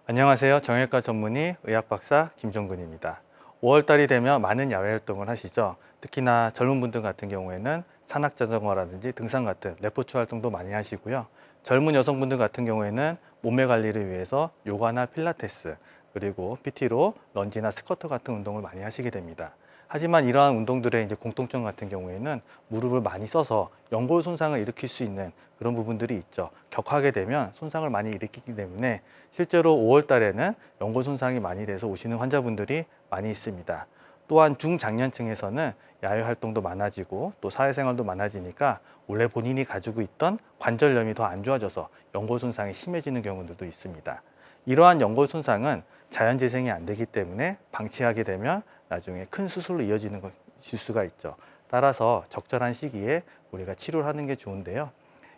안녕하세요. 정형외과 전문의 의학박사 김종근입니다. 5월달이 되면 많은 야외 활동을 하시죠. 특히나 젊은 분들 같은 경우에는 산악자전거라든지 등산 같은 레포츠 활동도 많이 하시고요. 젊은 여성분들 같은 경우에는 몸매 관리를 위해서 요가나 필라테스, 그리고 PT로 런지나 스쿼트 같은 운동을 많이 하시게 됩니다. 하지만 이러한 운동들의 공통점 같은 경우에는 무릎을 많이 써서 연골 손상을 일으킬 수 있는 그런 부분들이 있죠. 격하게 되면 손상을 많이 일으키기 때문에 실제로 5월 달에는 연골 손상이 많이 돼서 오시는 환자분들이 많이 있습니다. 또한 중장년층에서는 야외 활동도 많아지고 또 사회생활도 많아지니까 원래 본인이 가지고 있던 관절염이 더 안 좋아져서 연골 손상이 심해지는 경우들도 있습니다. 이러한 연골 손상은 자연재생이 안 되기 때문에 방치하게 되면 나중에 큰 수술로 이어지는 수가 있죠. 따라서 적절한 시기에 우리가 치료를 하는 게 좋은데요.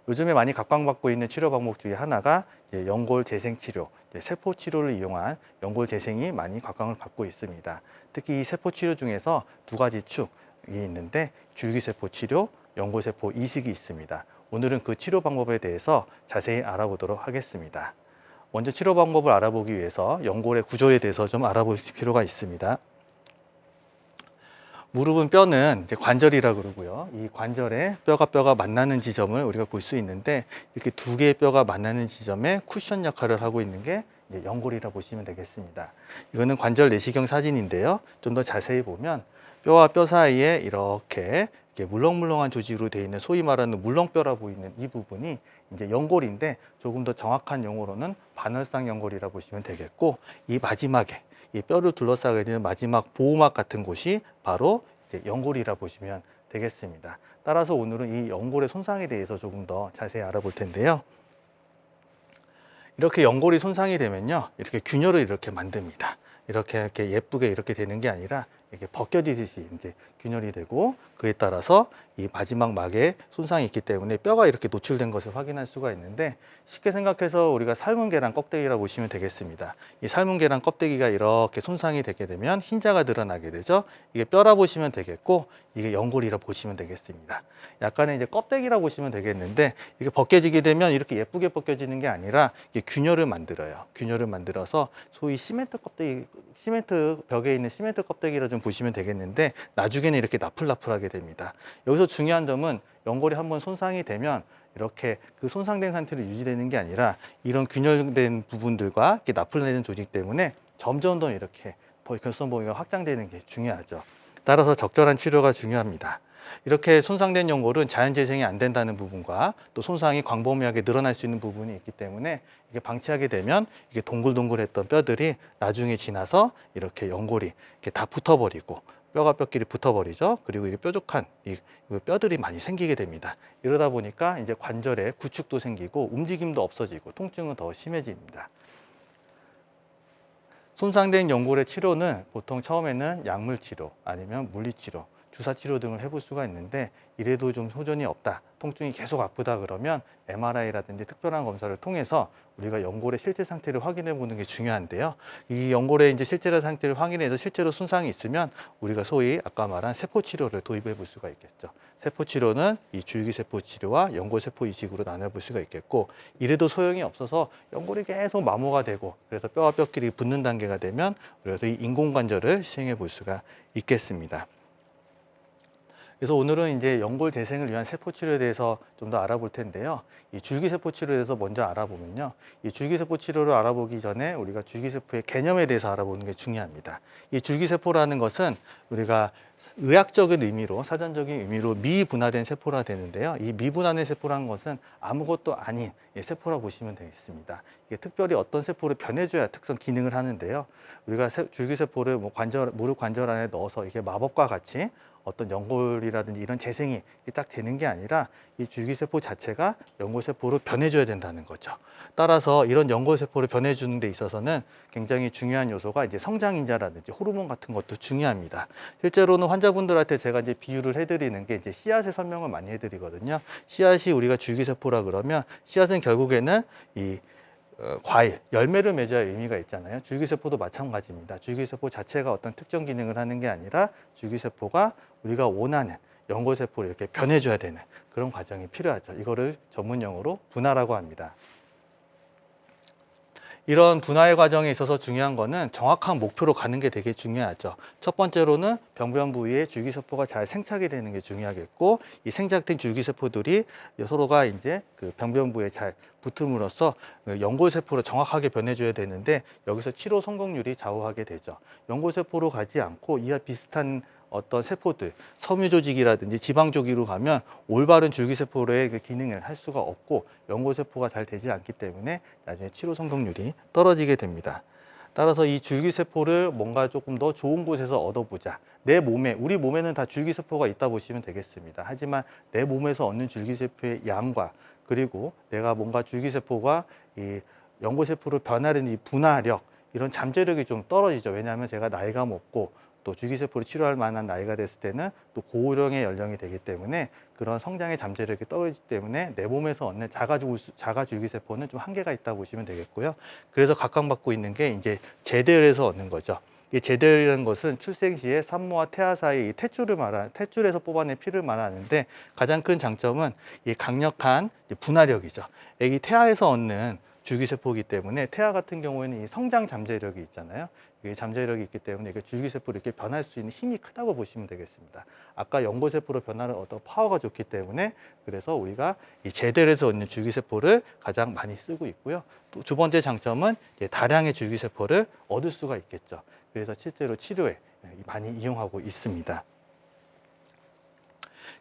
요즘에 많이 각광받고 있는 치료 방법 중에 하나가 연골 재생 치료, 세포 치료를 이용한 연골 재생이 많이 각광을 받고 있습니다. 특히 이 세포 치료 중에서 두 가지 축이 있는데 줄기세포 치료, 연골세포 이식이 있습니다. 오늘은 그 치료 방법에 대해서 자세히 알아보도록 하겠습니다. 먼저 치료 방법을 알아보기 위해서 연골의 구조에 대해서 좀 알아보실 필요가 있습니다. 무릎은 뼈는 관절이라고 그러고요. 이 관절에 뼈가 만나는 지점을 우리가 볼 수 있는데 이렇게 두 개의 뼈가 만나는 지점에 쿠션 역할을 하고 있는 게 연골이라 보시면 되겠습니다. 이거는 관절 내시경 사진인데요. 좀 더 자세히 보면 뼈와 뼈 사이에 이렇게 물렁물렁한 조직으로 되어 있는 소위 말하는 물렁뼈라 보이는 이 부분이 이제 연골인데 조금 더 정확한 용어로는 반월상 연골이라 보시면 되겠고 이 마지막에 이 뼈를 둘러싸게 되는 마지막 보호막 같은 곳이 바로 이제 연골이라 보시면 되겠습니다. 따라서 오늘은 이 연골의 손상에 대해서 조금 더 자세히 알아볼 텐데요. 이렇게 연골이 손상이 되면요, 이렇게 균열을 이렇게 만듭니다. 이렇게 예쁘게 이렇게 되는 게 아니라 이렇게 벗겨지듯이 이제 균열이 되고 그에 따라서 이 마지막 막에 손상이 있기 때문에 뼈가 이렇게 노출된 것을 확인할 수가 있는데 쉽게 생각해서 우리가 삶은 계란 껍데기라 보시면 되겠습니다. 이 삶은 계란 껍데기가 이렇게 손상이 되게 되면 흰자가 드러나게 되죠. 이게 뼈라 보시면 되겠고 이게 연골이라 보시면 되겠습니다. 약간의 이제 껍데기라 보시면 되겠는데 이게 벗겨지게 되면 이렇게 예쁘게 벗겨지는 게 아니라 이게 균열을 만들어요. 균열을 만들어서 소위 시멘트 껍데기, 시멘트 벽에 있는 시멘트 껍데기라 좀 보시면 되겠는데 나중에는 이렇게 나풀나풀하게 됩니다. 여기서 중요한 점은 연골이 한번 손상이 되면 이렇게 그 손상된 상태로 유지되는 게 아니라 이런 균열된 부분들과 이렇게 나풀내는 조직 때문에 점점 더 이렇게 결손 범위가 확장되는 게 중요하죠. 따라서 적절한 치료가 중요합니다. 이렇게 손상된 연골은 자연 재생이 안 된다는 부분과 또 손상이 광범위하게 늘어날 수 있는 부분이 있기 때문에 이게 방치하게 되면 이게 동글동글했던 뼈들이 나중에 지나서 이렇게 연골이 이렇게 다 붙어버리고 뼈가 뼈끼리 붙어버리죠. 그리고 이게 뾰족한 이 뼈들이 많이 생기게 됩니다. 이러다 보니까 이제 관절에 구축도 생기고 움직임도 없어지고 통증은 더 심해집니다. 손상된 연골의 치료는 보통 처음에는 약물 치료 아니면 물리 치료 주사 치료 등을 해볼 수가 있는데, 이래도 좀 호전이 없다, 통증이 계속 아프다 그러면 MRI라든지 특별한 검사를 통해서 우리가 연골의 실제 상태를 확인해 보는 게 중요한데요. 이 연골의 이제 실제 상태를 확인해서 실제로 손상이 있으면 우리가 소위 아까 말한 세포 치료를 도입해 볼 수가 있겠죠. 세포 치료는 이 줄기세포 치료와 연골세포 이식으로 나눠볼 수가 있겠고, 이래도 소용이 없어서 연골이 계속 마모가 되고 그래서 뼈와 뼈끼리 붙는 단계가 되면 그래서 이 인공관절을 시행해 볼 수가 있겠습니다. 그래서 오늘은 이제 연골 재생을 위한 세포 치료에 대해서 좀 더 알아볼 텐데요. 이 줄기세포 치료에 대해서 먼저 알아보면요. 이 줄기세포 치료를 알아보기 전에 우리가 줄기세포의 개념에 대해서 알아보는 게 중요합니다. 이 줄기세포라는 것은 우리가 의학적인 의미로, 사전적인 의미로 미분화된 세포라 되는데요. 이 미분화된 세포라는 것은 아무것도 아닌 세포라 보시면 되겠습니다. 이게 특별히 어떤 세포를 변해줘야 특성 기능을 하는데요. 우리가 줄기세포를 뭐 무릎 관절 안에 넣어서 이게 마법과 같이 어떤 연골이라든지 이런 재생이 딱 되는 게 아니라 이 줄기세포 자체가 연골세포로 변해줘야 된다는 거죠. 따라서 이런 연골세포를 변해주는 데 있어서는 굉장히 중요한 요소가 이제 성장인자라든지 호르몬 같은 것도 중요합니다. 실제로는 환자분들한테 제가 이제 비유를 해드리는 게 이제 씨앗의 설명을 많이 해드리거든요. 씨앗이 우리가 줄기세포라 그러면 씨앗은 결국에는 이 과일, 열매를 맺어야 의미가 있잖아요. 줄기세포도 마찬가지입니다. 줄기세포 자체가 어떤 특정 기능을 하는 게 아니라 줄기세포가 우리가 원하는 연골세포를 이렇게 변해줘야 되는 그런 과정이 필요하죠. 이거를 전문용어로 분화라고 합니다. 이런 분화의 과정에 있어서 중요한 거는 정확한 목표로 가는 게 되게 중요하죠. 첫 번째로는 병변 부위에 줄기세포가 잘 생착이 되는 게 중요하겠고, 이 생착된 줄기세포들이 서로가 이제 그 병변 부위에 잘 붙음으로써 연골세포로 정확하게 변해줘야 되는데, 여기서 치료 성공률이 좌우하게 되죠. 연골세포로 가지 않고 이와 비슷한 어떤 세포들, 섬유조직이라든지 지방조직으로 가면 올바른 줄기세포의 그 기능을 할 수가 없고 연골세포가 잘 되지 않기 때문에 나중에 치료 성공률이 떨어지게 됩니다. 따라서 이 줄기세포를 뭔가 조금 더 좋은 곳에서 얻어보자. 내 몸에, 우리 몸에는 다 줄기세포가 있다 보시면 되겠습니다. 하지만 내 몸에서 얻는 줄기세포의 양과 그리고 내가 뭔가 줄기세포가 이 연골세포를 변화하는 이 분화력, 이런 잠재력이 좀 떨어지죠. 왜냐하면 제가 나이가 먹고 또 줄기세포를 치료할 만한 나이가 됐을 때는 또 고령의 연령이 되기 때문에 그런 성장의 잠재력이 떨어지기 때문에 내 몸에서 얻는 자가줄기세포는 좀 한계가 있다고 보시면 되겠고요. 그래서 각광받고 있는 게 이제 제대열에서 얻는 거죠. 이 제대열이라는 것은 출생 시에 산모와 태아 사이 이 탯줄에서 뽑아낸 피를 말하는데, 가장 큰 장점은 이 강력한 분화력이죠. 애기 태아에서 얻는 줄기세포이기 때문에 태아 같은 경우에는 이 성장 잠재력이 있잖아요. 이 잠재력이 있기 때문에 이게 줄기세포를 이렇게 변할 수 있는 힘이 크다고 보시면 되겠습니다. 아까 연골세포로 변화를 얻어 파워가 좋기 때문에 그래서 우리가 이 제대로에서 얻는 줄기세포를 가장 많이 쓰고 있고요. 또 두 번째 장점은 다량의 줄기세포를 얻을 수가 있겠죠. 그래서 실제로 치료에 많이 이용하고 있습니다.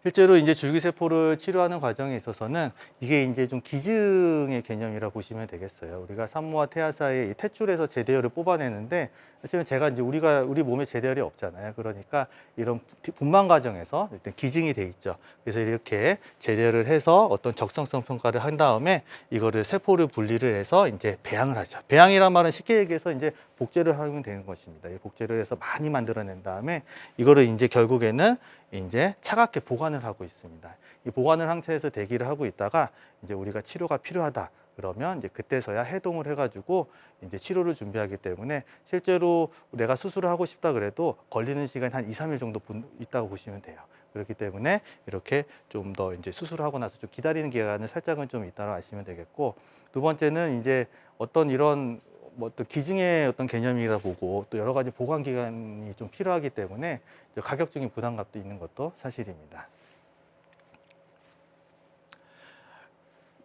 실제로 이제 줄기세포를 치료하는 과정에 있어서는 이게 이제 좀 기증의 개념이라 보시면 되겠어요. 우리가 산모와 태아 사이에 이 탯줄에서 제대열을 뽑아내는데, 사실은 제가 이제 우리 몸에 제대열이 없잖아요. 그러니까 이런 분만 과정에서 일단 기증이 돼 있죠. 그래서 이렇게 제대열을 해서 어떤 적성성 평가를 한 다음에 이거를 세포를 분리를 해서 이제 배양을 하죠. 배양이란 말은 쉽게 얘기해서 이제 복제를 하면 되는 것입니다. 이 복제를 해서 많이 만들어낸 다음에 이거를 이제 결국에는 이제 차갑게 보관을 하고 있습니다. 이 보관을 상태에서 대기를 하고 있다가 이제 우리가 치료가 필요하다 그러면 이제 그때서야 해동을 해가지고 이제 치료를 준비하기 때문에 실제로 내가 수술을 하고 싶다 그래도 걸리는 시간이 한 2, 3일 정도 있다고 보시면 돼요. 그렇기 때문에 이렇게 좀 더 이제 수술을 하고 나서 좀 기다리는 기간은 살짝은 좀 있다고 아시면 되겠고, 두 번째는 이제 어떤 이런 뭐 또 기증의 어떤 개념이라 보고 또 여러 가지 보관 기간이 좀 필요하기 때문에 가격적인 부담감도 있는 것도 사실입니다.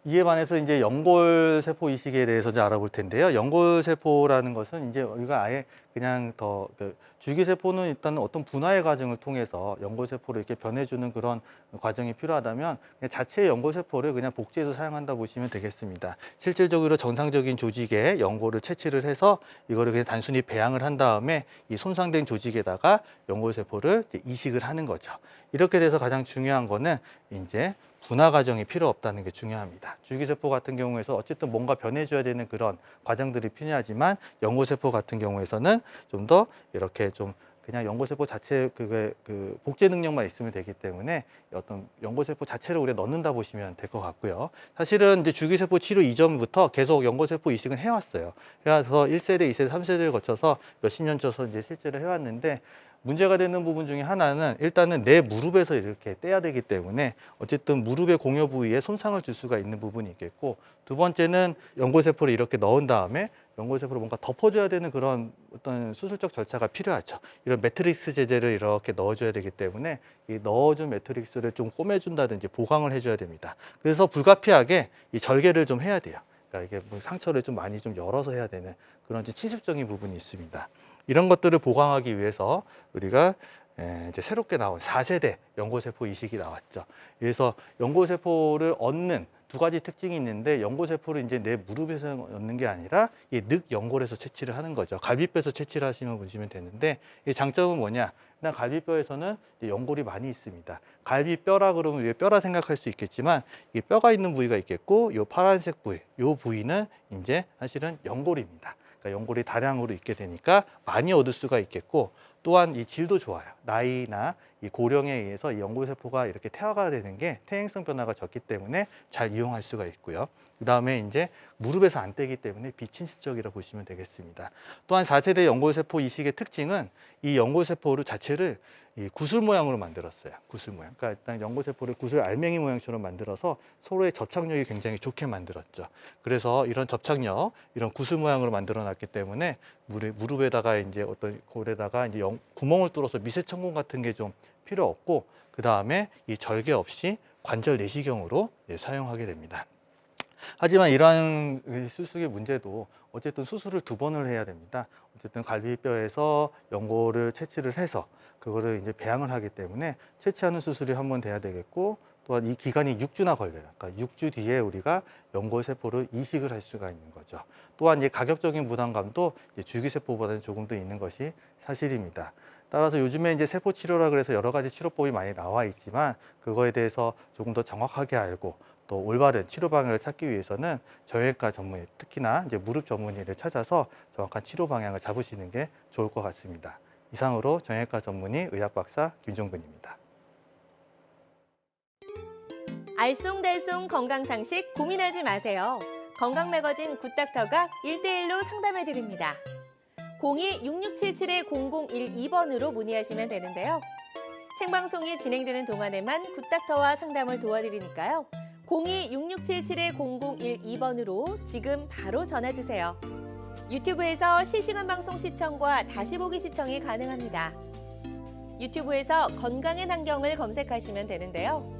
이에 반해서 이제 연골세포 이식에 대해서 이제 알아볼 텐데요. 연골세포라는 것은 이제 우리가 아예 그냥 줄기세포는 일단 어떤 분화의 과정을 통해서 연골세포를 이렇게 변해주는 그런 과정이 필요하다면 그냥 자체의 연골세포를 그냥 복제해서 사용한다 보시면 되겠습니다. 실질적으로 정상적인 조직에 연골을 채취를 해서 이거를 그냥 단순히 배양을 한 다음에 이 손상된 조직에다가 연골세포를 이식을 하는 거죠. 이렇게 돼서 가장 중요한 거는 이제 분화 과정이 필요 없다는 게 중요합니다. 줄기세포 같은 경우에서 어쨌든 뭔가 변해줘야 되는 그런 과정들이 필요하지만 연골세포 같은 경우에서는 좀 더 이렇게 좀 그냥 연고세포 자체 그 복제 능력만 있으면 되기 때문에 어떤 연고세포 자체를 우리가 넣는다 보시면 될 것 같고요. 사실은 이제 줄기세포 치료 이전부터 계속 연고세포 이식은 해왔어요. 해와서 1세대, 2세대, 3세대를 거쳐서 몇십 년 쳐서 이제 실제로 해왔는데, 문제가 되는 부분 중에 하나는 일단은 내 무릎에서 이렇게 떼야 되기 때문에 어쨌든 무릎의 공여 부위에 손상을 줄 수가 있는 부분이 있겠고, 두 번째는 연골세포를 이렇게 넣은 다음에 연골세포를 뭔가 덮어줘야 되는 그런 어떤 수술적 절차가 필요하죠. 이런 매트릭스 제제를 이렇게 넣어줘야 되기 때문에 이 넣어준 매트릭스를 좀 꼬매준다든지 보강을 해줘야 됩니다. 그래서 불가피하게 이 절개를 좀 해야 돼요. 그러니까 이게 뭐 상처를 좀 많이 좀 열어서 해야 되는 그런 침습적인 부분이 있습니다. 이런 것들을 보강하기 위해서 우리가 이제 새롭게 나온 4세대 연골세포 이식이 나왔죠. 그래서 연골세포를 얻는 두 가지 특징이 있는데, 연골세포를 이제 내 무릎에서 얻는 게 아니라 이 늑연골에서 채취를 하는 거죠. 갈비뼈에서 채취를 하시면 보시면 되는데, 이 장점은 뭐냐? 일단 갈비뼈에서는 연골이 많이 있습니다. 갈비뼈라 그러면 우리가 뼈라 생각할 수 있겠지만, 이 뼈가 있는 부위가 있겠고, 이 파란색 부위, 이 부위는 이제 사실은 연골입니다. 그러니까 연골이 다량으로 있게 되니까 많이 얻을 수가 있겠고, 또한 이 질도 좋아요. 나이나 이 고령에 의해서 이 연골세포가 이렇게 퇴화가 되는 게 퇴행성 변화가 적기 때문에 잘 이용할 수가 있고요. 그 다음에 이제 무릎에서 안 떼기 때문에 비侵蚀적이라고 보시면 되겠습니다. 또한 4세대 연골세포 이식의 특징은 이 연골세포를 자체를 이 구슬 모양으로 만들었어요. 구슬 모양. 그러니까 일단 연골세포를 구슬 알맹이 모양처럼 만들어서 서로의 접착력이 굉장히 좋게 만들었죠. 그래서 이런 접착력, 이런 구슬 모양으로 만들어 놨기 때문에 무릎에다가 이제 어떤 골에다가 이제 구멍을 뚫어서 미세천공 같은 게 좀 필요 없고, 그 다음에 이 절개 없이 관절 내시경으로 사용하게 됩니다. 하지만 이러한 수술의 문제도 어쨌든 수술을 2번을 해야 됩니다. 어쨌든 갈비뼈에서 연골을 채취를 해서 그거를 이제 배양을 하기 때문에 채취하는 수술이 1번 돼야 되겠고, 또한 이 기간이 6주나 걸려요. 그러니까 6주 뒤에 우리가 연골세포를 이식을 할 수가 있는 거죠. 또한 이 가격적인 부담감도 줄기세포보다는 조금 더 있는 것이 사실입니다. 따라서 요즘에 이제 세포치료라 그래서 여러 가지 치료법이 많이 나와 있지만, 그거에 대해서 조금 더 정확하게 알고 또 올바른 치료 방향을 찾기 위해서는 정형외과 전문의, 특히나 이제 무릎 전문의를 찾아서 정확한 치료 방향을 잡으시는 게 좋을 것 같습니다. 이상으로 정형외과 전문의 의학박사 김종근입니다. 알쏭달쏭 건강상식 고민하지 마세요. 건강매거진 굿닥터가 1대1로 상담해드립니다. 02-6677-0012번으로 문의하시면 되는데요. 생방송이 진행되는 동안에만 굿닥터와 상담을 도와드리니까요. 02-6677-0012번으로 지금 바로 전화주세요. 유튜브에서 실시간 방송 시청과 다시 보기 시청이 가능합니다. 유튜브에서 건강의 환경을 검색하시면 되는데요.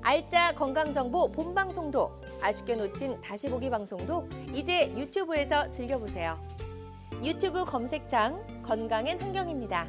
알짜 건강정보 본방송도, 아쉽게 놓친 다시 보기 방송도 이제 유튜브에서 즐겨보세요. 유튜브 검색창 건강엔 환경입니다.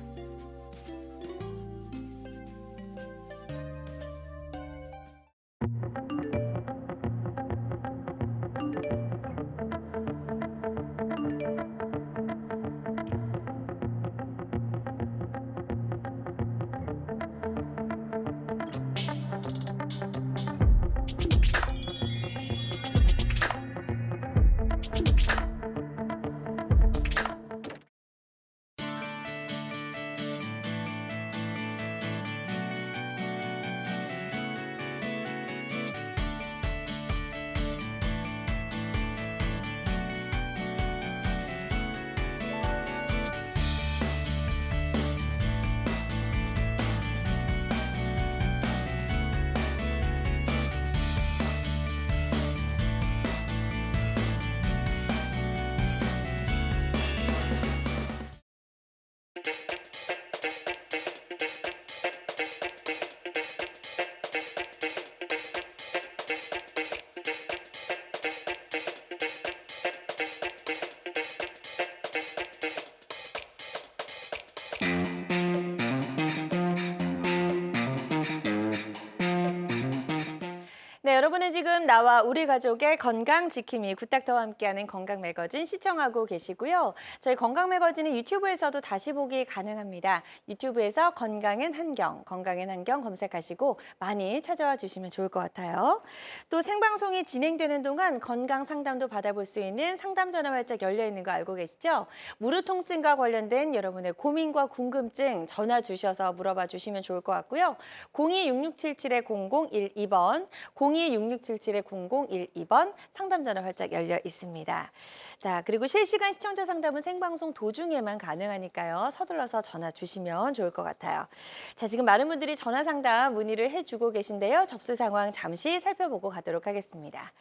네, 여러분은 지금 나와 우리 가족의 건강 지킴이 굿닥터와 함께하는 건강 매거진 시청하고 계시고요. 저희 건강 매거진은 유튜브에서도 다시 보기 가능합니다. 유튜브에서 건강엔 한경 검색하시고 많이 찾아와 주시면 좋을 것 같아요. 또 생방송이 진행되는 동안 건강 상담도 받아볼 수 있는 상담 전화 활짝 열려 있는 거 알고 계시죠? 무릎 통증과 관련된 여러분의 고민과 궁금증 전화 주셔서 물어봐 주시면 좋을 것 같고요. 02-6677-0012번 02-6677-0012번 상담 전화 활짝 열려 있습니다. 자, 그리고 실시간 시청자 상담은 생방송 도중에만 가능하니까요. 서둘러서 전화 주시면 좋을 것 같아요. 자, 지금 많은 분들이 전화 상담 문의를 해주고 계신데요. 접수 상황 잠시 살펴보고 가도록 하겠습니다.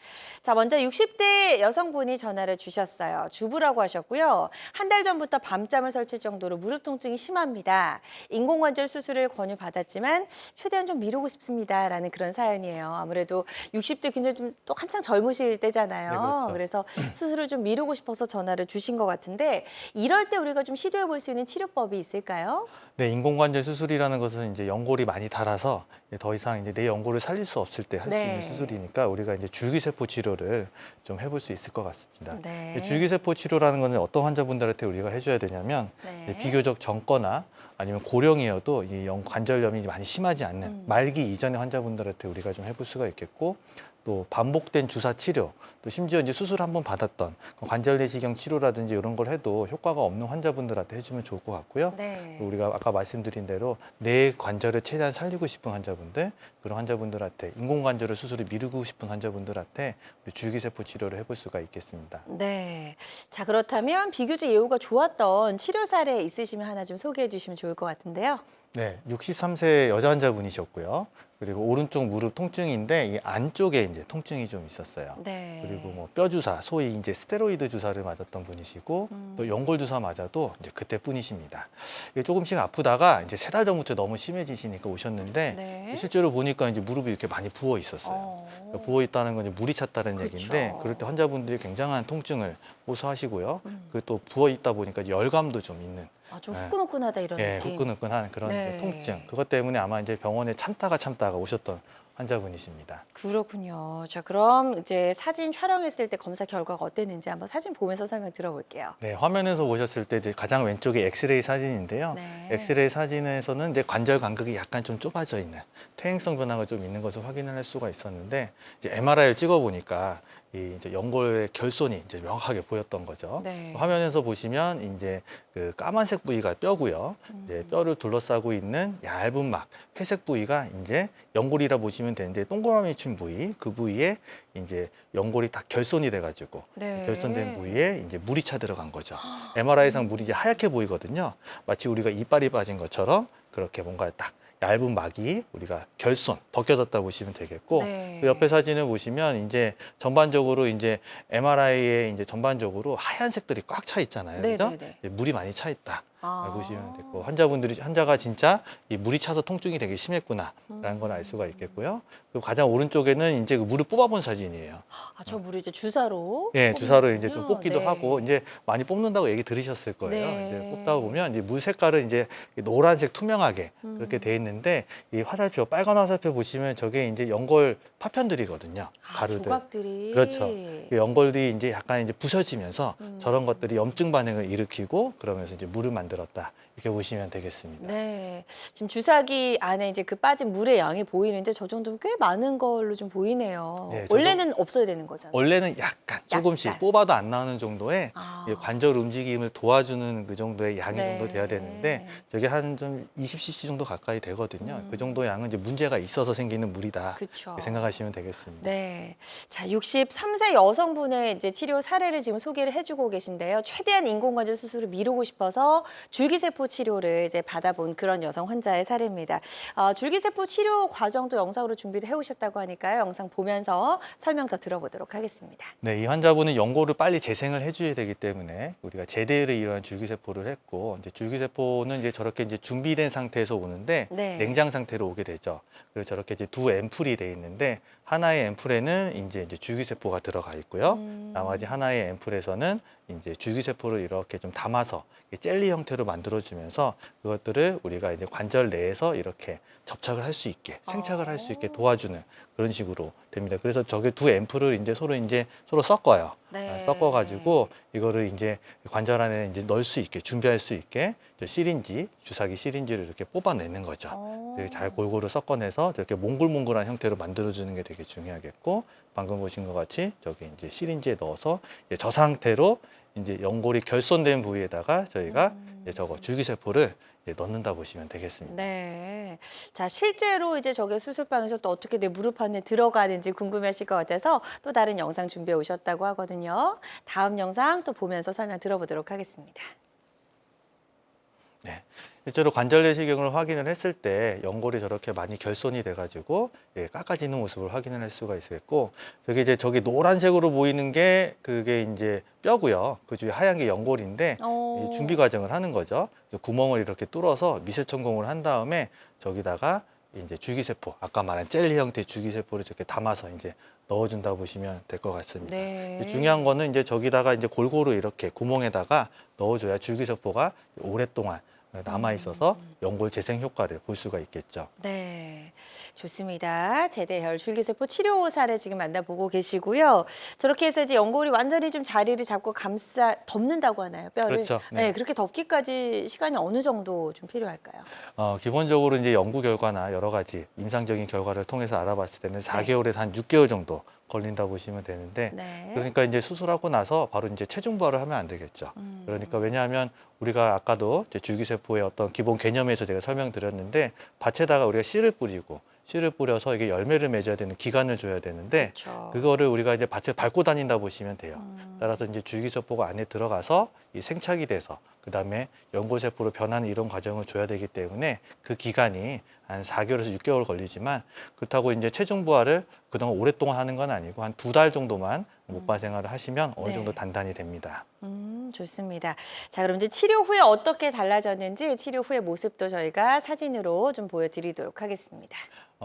자, 먼저 60대 여성분이 전화를 주셨어요. 주부라고 하셨고요. 한 달 전부터 밤잠을 설칠 정도로 무릎 통증이 심합니다. 인공관절 수술을 권유받았지만 최대한 좀 미루고 싶습니다라는 그런 사연이에요. 아무래도 60대 굉장히 좀 또 한창 젊으실 때잖아요. 네, 그렇죠. 그래서 수술을 좀 미루고 싶어서 전화를 주신 것 같은데 이럴 때 우리가 좀 시도해 볼 수 있는 치료법이 있을까요? 네, 인공관절 수술이라는 것은 이제 연골이 많이 닳아서 이제 더 이상 이제 내 연골을 살릴 수 없을 때 할 수 네. 있는 수술이니까 우리가 이제 줄기세포 치료를 좀 해볼 수 있을 것 같습니다. 네. 줄기세포 치료라는 것은 어떤 환자분들한테 우리가 해줘야 되냐면 네. 비교적 젊거나 아니면 고령이어도 이 관절염이 많이 심하지 않는 말기 이전의 환자분들한테 우리가 좀 해볼 수가 있겠고, 또 반복된 주사 치료, 또 심지어 이제 수술 한번 받았던 관절 내시경 치료라든지 이런 걸 해도 효과가 없는 환자분들한테 해주면 좋을 것 같고요. 네. 또 우리가 아까 말씀드린 대로 내 관절을 최대한 살리고 싶은 환자분들, 그런 환자분들한테 인공관절을 수술을 미루고 싶은 환자분들한테 우리 줄기세포 치료를 해볼 수가 있겠습니다. 네. 자, 그렇다면 비교적 예후가 좋았던 치료 사례 있으시면 하나 좀 소개해 주시면 좋을 것 같은데요. 네, 63세 여자 환자분이셨고요. 그리고 오른쪽 무릎 통증인데 이 안쪽에 이제 통증이 좀 있었어요. 네. 그리고 뭐 뼈 주사, 소위 이제 스테로이드 주사를 맞았던 분이시고 또 연골 주사 맞아도 이제 그때뿐이십니다. 이게 조금씩 아프다가 이제 3달 전부터 너무 심해지시니까 오셨는데 네. 실제로 보니까 이제 무릎이 이렇게 많이 부어 있었어요. 부어 있다는 건 이제 물이 찼다는 그쵸. 얘기인데, 그럴 때 환자분들이 굉장한 통증을 호소하시고요. 그 또 부어 있다 보니까 이제 열감도 좀 있는. 아, 좀 네. 후끈후끈하다 이런 예, 느낌. 후끈후끈한 그런 네. 이제 통증. 그것 때문에 아마 이제 병원에 참다가 오셨던 환자분이십니다. 그렇군요. 자, 그럼 이제 사진 촬영했을 때 검사 결과가 어땠는지 한번 사진 보면서 설명 들어볼게요. 네, 화면에서 보셨을 때 이제 가장 왼쪽이 엑스레이 사진인데요. 네. 엑스레이 사진에서는 이제 관절 간격이 약간 좀 좁아져 있는, 퇴행성 변화가 좀 있는 것을 확인을 할 수가 있었는데, 이제 MRI를 찍어 보니까 이 이제 연골의 결손이 이제 명확하게 보였던 거죠. 네. 화면에서 보시면 이제 그 까만색 부위가 뼈고요. 이제 뼈를 둘러싸고 있는 얇은 막, 회색 부위가 이제 연골이라 보시면 되는데, 동그라미 친 부위, 그 부위에 이제 연골이 다 결손이 돼가지고 네. 결손된 부위에 이제 물이 차 들어간 거죠. MRI상 물이 이제 하얗게 보이거든요. 마치 우리가 이빨이 빠진 것처럼 그렇게 뭔가 딱 얇은 막이 우리가 결손 벗겨졌다 보시면 되겠고, 네. 그 옆에 사진을 보시면 이제 전반적으로 이제 MRI에 이제 전반적으로 하얀색들이 꽉 차 있잖아요. 네, 그죠? 네, 네. 이제 물이 많이 차 있다. 아. 보시면 되고, 환자가 진짜 이 물이 차서 통증이 되게 심했구나라는 걸 알 수가 있겠고요. 그리고 가장 오른쪽에는 이제 그 물을 뽑아본 사진이에요. 아, 저 물을 이제 주사로 예, 주사로 이제 좀 뽑는군요. 뽑기도 네. 하고, 이제 많이 뽑는다고 얘기 들으셨을 거예요. 네. 이제 뽑다 보면 이제 물 색깔은 이제 노란색 투명하게 그렇게 돼 있는데, 이 화살표, 빨간 화살표 보시면 저게 이제 연골 파편들이거든요. 아, 가루들. 조각들이. 그렇죠. 그 연골들이 이제 약간 이제 부서지면서 저런 것들이 염증 반응을 일으키고 그러면서 이제 물을 만들었다. 이렇게 보시면 되겠습니다. 네. 지금 주사기 안에 이제 그 빠진 물의 양이 보이는데 저 정도면 꽤 많은 걸로 좀 보이네요. 네, 원래는 없어야 되는 거잖아요. 원래는 약간 조금씩 약간. 뽑아도 안 나오는 정도의 아. 이 관절 움직임을 도와주는 그 정도의 양이 네. 정도 돼야 되는데, 저게 한 좀 20cc 정도 가까이 되거든요. 그 정도 양은 이제 문제가 있어서 생기는 물이다. 그렇죠. 이렇게 생각하시면 되겠습니다. 네. 자, 63세 여성분의 이제 치료 사례를 지금 소개를 해주고 계신데요. 최대한 인공관절 수술을 미루고 싶어서 줄기세포 치료를 이제 받아본 그런 여성 환자의 사례입니다. 줄기세포 치료 과정도 영상으로 준비를 해오셨다고 하니까요. 영상 보면서 설명 더 들어보도록 하겠습니다. 네, 이 환자분은 연골을 빨리 재생을 해줘야 되기 때문에 우리가 제대로 일어난 줄기세포를 했고, 이제 줄기세포는 이제 저렇게 이제 준비된 상태에서 오는데 네. 냉장 상태로 오게 되죠. 그리고 저렇게 이제 두 앰플이 돼 있는데, 하나의 앰플에는 이제 줄기세포가 들어가 있고요. 나머지 하나의 앰플에서는 이제 줄기세포를 이렇게 좀 담아서 젤리 형태로 만들어주면서 그것들을 우리가 이제 관절 내에서 이렇게 접착을 할 수 있게, 생착을 할 수 있게 도와주는 그런 식으로 됩니다. 그래서 저게 두 앰플을 서로 섞어요. 네. 섞어가지고 이거를 이제 관절 안에 이제 넣을 수 있게 준비할 수 있게 주사기 시린지를 이렇게 뽑아내는 거죠. 되게 잘 골고루 섞어내서 이렇게 몽글몽글한 형태로 만들어주는 게 되게 중요하겠고, 방금 보신 것 같이 저기 이제 시린지에 넣어서 이제 저 상태로 이제 연골이 결손된 부위에다가 저희가 이제 저거 줄기세포를 이제 넣는다 보시면 되겠습니다. 네. 자, 실제로 이제 저게 수술방에서 또 어떻게 내 무릎 안에 들어가는지 궁금해하실 것 같아서 또 다른 영상 준비해 오셨다고 하거든요. 다음 영상 또 보면서 설명 들어보도록 하겠습니다. 네. 실제로 관절 내시경을 확인을 했을 때 연골이 저렇게 많이 결손이 돼가지고 깎아지는 모습을 확인을 할 수가 있겠고, 저기 노란색으로 보이는 게 그게 이제 뼈고요. 그 주위에 하얀 게 연골인데 이 준비 과정을 하는 거죠. 그래서 구멍을 이렇게 뚫어서 미세천공을 한 다음에 저기다가 이제 줄기세포, 아까 말한 젤리 형태의 줄기세포를 이렇게 담아서 이제 넣어준다 보시면 될 것 같습니다. 네. 중요한 거는 이제 저기다가 이제 골고루 이렇게 구멍에다가 넣어줘야 줄기세포가 오랫동안 남아 있어서 연골 재생 효과를 볼 수가 있겠죠. 네, 좋습니다. 제대혈 줄기세포 치료 사례 지금 만나보고 계시고요. 저렇게 해서 이제 연골이 완전히 좀 자리를 잡고 덮는다고 하나요, 뼈를? 그렇죠. 네, 그렇게 덮기까지 시간이 어느 정도 좀 필요할까요? 기본적으로 이제 연구 결과나 여러 가지 임상적인 결과를 통해서 알아봤을 때는 4개월에서 한 6개월 정도 걸린다 보시면 되는데, 네. 그러니까 이제 수술하고 나서 바로 이제 체중 부하를 하면 안 되겠죠. 그러니까 왜냐하면 우리가 아까도 이제 줄기세포의 어떤 기본 개념에서 제가 설명드렸는데, 밭에다가 우리가 씨를 뿌려서 이게 열매를 맺어야 되는 기간을 줘야 되는데, 그렇죠. 그거를 우리가 이제 밭에 밟고 다닌다 보시면 돼요. 따라서 이제 줄기세포가 안에 들어가서 이 생착이 돼서 그 다음에 연골세포로 변하는 이런 과정을 줘야 되기 때문에 그 기간이 한 4개월에서 6개월 걸리지만, 그렇다고 이제 체중 부하를 그동안 오랫동안 하는 건 아니고 한 2달 정도만 목바 생활을 하시면 어느 정도 단단히 됩니다. 좋습니다. 자, 그럼 이제 치료 후에 어떻게 달라졌는지 치료 후의 모습도 저희가 사진으로 좀 보여드리도록 하겠습니다.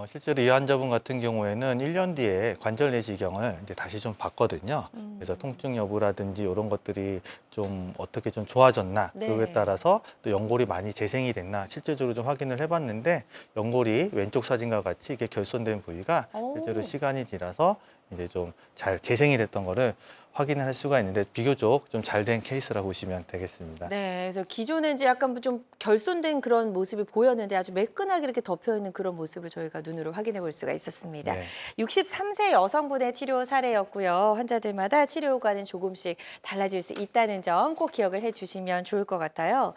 실제로 이 환자분 같은 경우에는 1년 뒤에 관절 내시경을 이제 다시 좀 봤거든요. 그래서 통증 여부라든지 이런 것들이 좀 어떻게 좀 좋아졌나, 네. 그거에 따라서 또 연골이 많이 재생이 됐나 실제적으로 좀 확인을 해봤는데, 연골이 왼쪽 사진과 같이 이게 결손된 부위가 실제로 시간이 지나서 이제 좀 잘 재생이 됐던 거를 확인을 할 수가 있는데, 비교적 좀 잘 된 케이스라고 보시면 되겠습니다. 네, 그래서 기존에 이제 약간 좀 결손된 그런 모습이 보였는데 아주 매끈하게 이렇게 덮여 있는 그런 모습을 저희가 눈으로 확인해 볼 수가 있었습니다. 네. 63세 여성분의 치료 사례였고요. 환자들마다 치료 효과는 조금씩 달라질 수 있다는 점 꼭 기억을 해주시면 좋을 것 같아요.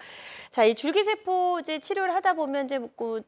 자, 이 줄기세포 이제 치료를 하다 보면 이제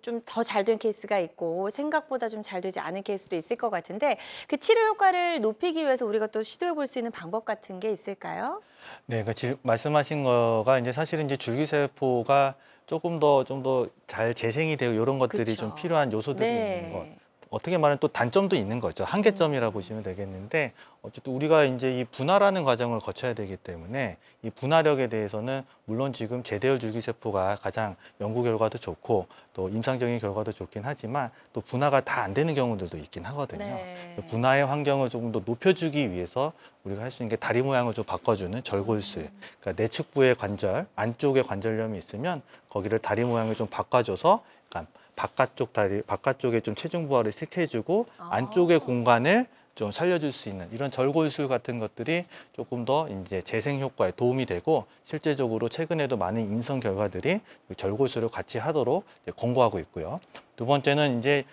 좀 더 잘 된 케이스가 있고 생각보다 좀 잘 되지 않은 케이스도 있을 것 같은데, 그 치료 효과를 높이기 위해서 우리가 또 시도해 볼 수 있는 방법 같은 게 있을까요? 네, 말씀하신 거가 이제 사실은 이제 줄기세포가 좀 더 잘 재생이 되고 이런 것들이 그쵸. 좀 필요한 요소들이 있는 것. 네. 어떻게 말하면 또 단점도 있는 거죠. 한계점이라고 보시면 되겠는데, 어쨌든 우리가 이제 이 분할하는 과정을 거쳐야 되기 때문에 이 분할력에 대해서는 물론 지금 제대혈 줄기세포가 가장 연구 결과도 좋고 또 임상적인 결과도 좋긴 하지만, 또 분화가 다 안 되는 경우들도 있긴 하거든요. 네. 분화의 환경을 조금 더 높여주기 위해서 우리가 할 수 있는 게 다리 모양을 좀 바꿔주는 절골술. 그러니까 내측부의 관절, 안쪽에 관절염이 있으면 거기를 다리 모양을 좀 바꿔줘서 약간 바깥쪽에 좀 체중 부하를 시켜주고 안쪽의 공간을 좀 살려줄 수 있는 이런 절골술 같은 것들이 조금 더 이제 재생 효과에 도움이 되고, 실제적으로 최근에도 많은 임상 결과들이 절골술을 같이 하도록 권고하고 있고요. 두 번째는 이제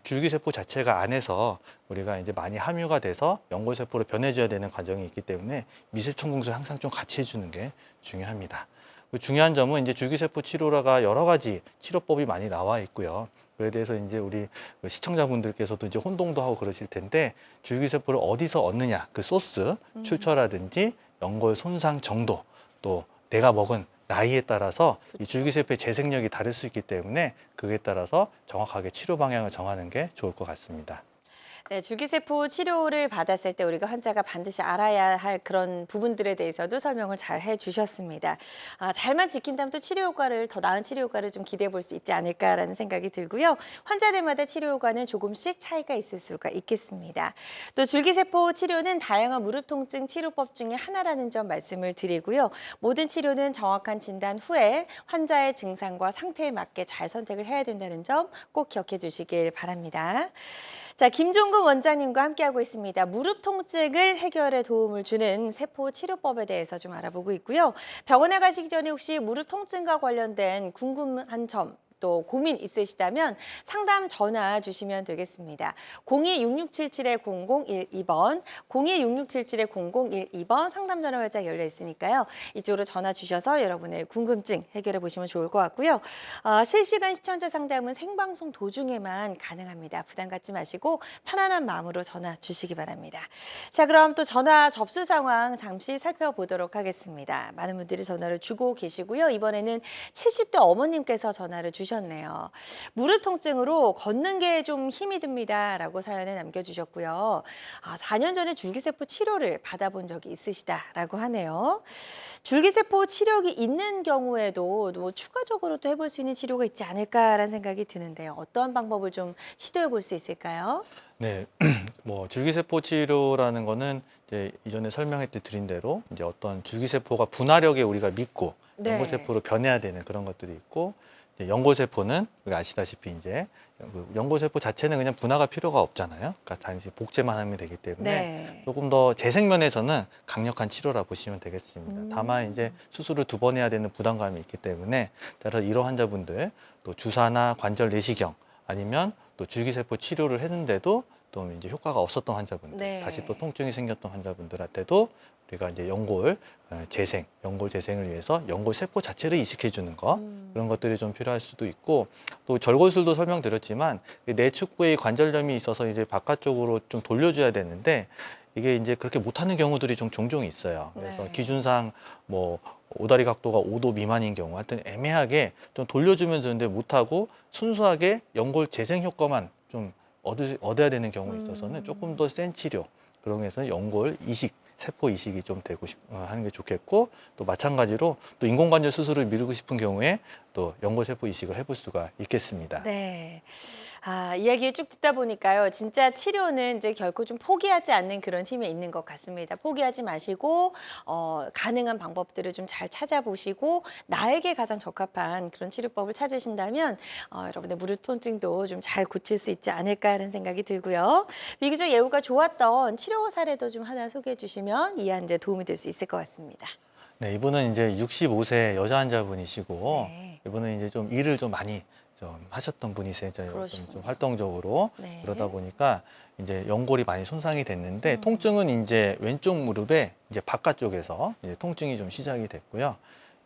줄기세포 자체가 안에서 우리가 이제 많이 함유가 돼서 연골세포로 변해줘야 되는 과정이 있기 때문에 미세천공술 항상 좀 같이 해주는 게 중요합니다. 중요한 점은 이제 줄기세포 치료가 여러 가지 치료법이 많이 나와 있고요. 그에 대해서 이제 우리 시청자분들께서도 이제 혼동도 하고 그러실 텐데, 줄기세포를 어디서 얻느냐, 그 소스, 출처라든지 연골 손상 정도, 또 내가 먹은 나이에 따라서 이 줄기세포의 재생력이 다를 수 있기 때문에 그에 따라서 정확하게 치료 방향을 정하는 게 좋을 것 같습니다. 네, 줄기세포 치료를 받았을 때 우리가 환자가 반드시 알아야 할 그런 부분들에 대해서도 설명을 잘 해주셨습니다. 잘만 지킨다면 또 치료 효과를 더 나은 치료 효과를 좀 기대해 볼 수 있지 않을까라는 생각이 들고요. 환자들마다 치료 효과는 조금씩 차이가 있을 수가 있겠습니다. 또 줄기세포 치료는 다양한 무릎 통증 치료법 중에 하나라는 점 말씀을 드리고요. 모든 치료는 정확한 진단 후에 환자의 증상과 상태에 맞게 잘 선택을 해야 된다는 점 꼭 기억해 주시길 바랍니다. 자, 김종근 원장님과 함께하고 있습니다. 무릎 통증을 해결에 도움을 주는 세포 치료법에 대해서 좀 알아보고 있고요. 병원에 가시기 전에 혹시 무릎 통증과 관련된 궁금한 점, 또 고민 있으시다면 상담 전화 주시면 되겠습니다. 02-6677-0012번, 02-6677-0012번 상담 전화 활짝 열려 있으니까요. 이쪽으로 전화 주셔서 여러분의 궁금증 해결해 보시면 좋을 것 같고요. 실시간 시청자 상담은 생방송 도중에만 가능합니다. 부담 갖지 마시고 편안한 마음으로 전화 주시기 바랍니다. 자, 그럼 또 전화 접수 상황 잠시 살펴보도록 하겠습니다. 많은 분들이 전화를 주고 계시고요. 이번에는 70대 어머님께서 전화를 주셨네요. 무릎 통증으로 걷는 게 좀 힘이 듭니다라고 사연을 남겨주셨고요. 4년 전에 줄기세포 치료를 받아본 적이 있으시다라고 하네요. 줄기세포 치료기 있는 경우에도 뭐 추가적으로 또 해볼 수 있는 치료가 있지 않을까라는 생각이 드는데요. 어떤 방법을 좀 시도해 볼 수 있을까요? 네, 뭐 줄기세포 치료라는 거는 이제 이전에 설명해 드린 대로 이제 어떤 줄기세포가 분화력에 우리가 믿고 네. 연골세포로 변해야 되는 그런 것들이 있고, 이제 연골세포는 우리가 아시다시피 이제 그 연골세포 자체는 그냥 분화가 필요가 없잖아요. 그러니까 단지 복제만 하면 되기 때문에 네. 조금 더 재생면에서는 강력한 치료라 보시면 되겠습니다. 다만 이제 수술을 2번 해야 되는 부담감이 있기 때문에, 따라서 이런 환자분들 또 주사나 관절 내시경 아니면 또 줄기세포 치료를 했는데도 또 이제 효과가 없었던 환자분들, 네. 다시 또 통증이 생겼던 환자분들한테도 우리가 이제 연골 재생, 연골 재생을 위해서 연골 세포 자체를 이식해 주는 거, 그런 것들이 좀 필요할 수도 있고, 또 절골술도 설명드렸지만 내축부의 관절염이 있어서 이제 바깥쪽으로 좀 돌려줘야 되는데 이게 이제 그렇게 못하는 경우들이 좀 종종 있어요. 그래서 네. 기준상 뭐 오다리 각도가 5도 미만인 경우, 하여튼 애매하게 좀 돌려주면 되는데 못하고 순수하게 연골 재생 효과만 좀 얻어야 되는 경우에 있어서는 조금 더 센 치료, 그런 게서 연골 이식, 세포 이식이 좀 되고 하는 게 좋겠고, 또 마찬가지로 또 인공관절 수술을 미루고 싶은 경우에 또 연골세포 이식을 해볼 수가 있겠습니다. 네. 이야기를 쭉 듣다 보니까요. 진짜 치료는 이제 결코 좀 포기하지 않는 그런 힘이 있는 것 같습니다. 포기하지 마시고 가능한 방법들을 좀 잘 찾아보시고 나에게 가장 적합한 그런 치료법을 찾으신다면 여러분의 무릎 통증도 좀 잘 고칠 수 있지 않을까 하는 생각이 들고요. 비교적 예후가 좋았던 치료 사례도 좀 하나 소개해 주시면 이해하는 데 도움이 될 수 있을 것 같습니다. 네, 이분은 이제 65세 여자 환자분이시고, 네. 이분은 이제 좀 일을 좀 많이 좀 하셨던 분이세요. 좀 그러시군요. 활동적으로. 네. 그러다 보니까 이제 연골이 많이 손상이 됐는데, 통증은 이제 왼쪽 무릎의 이제 바깥쪽에서 이제 통증이 좀 시작이 됐고요.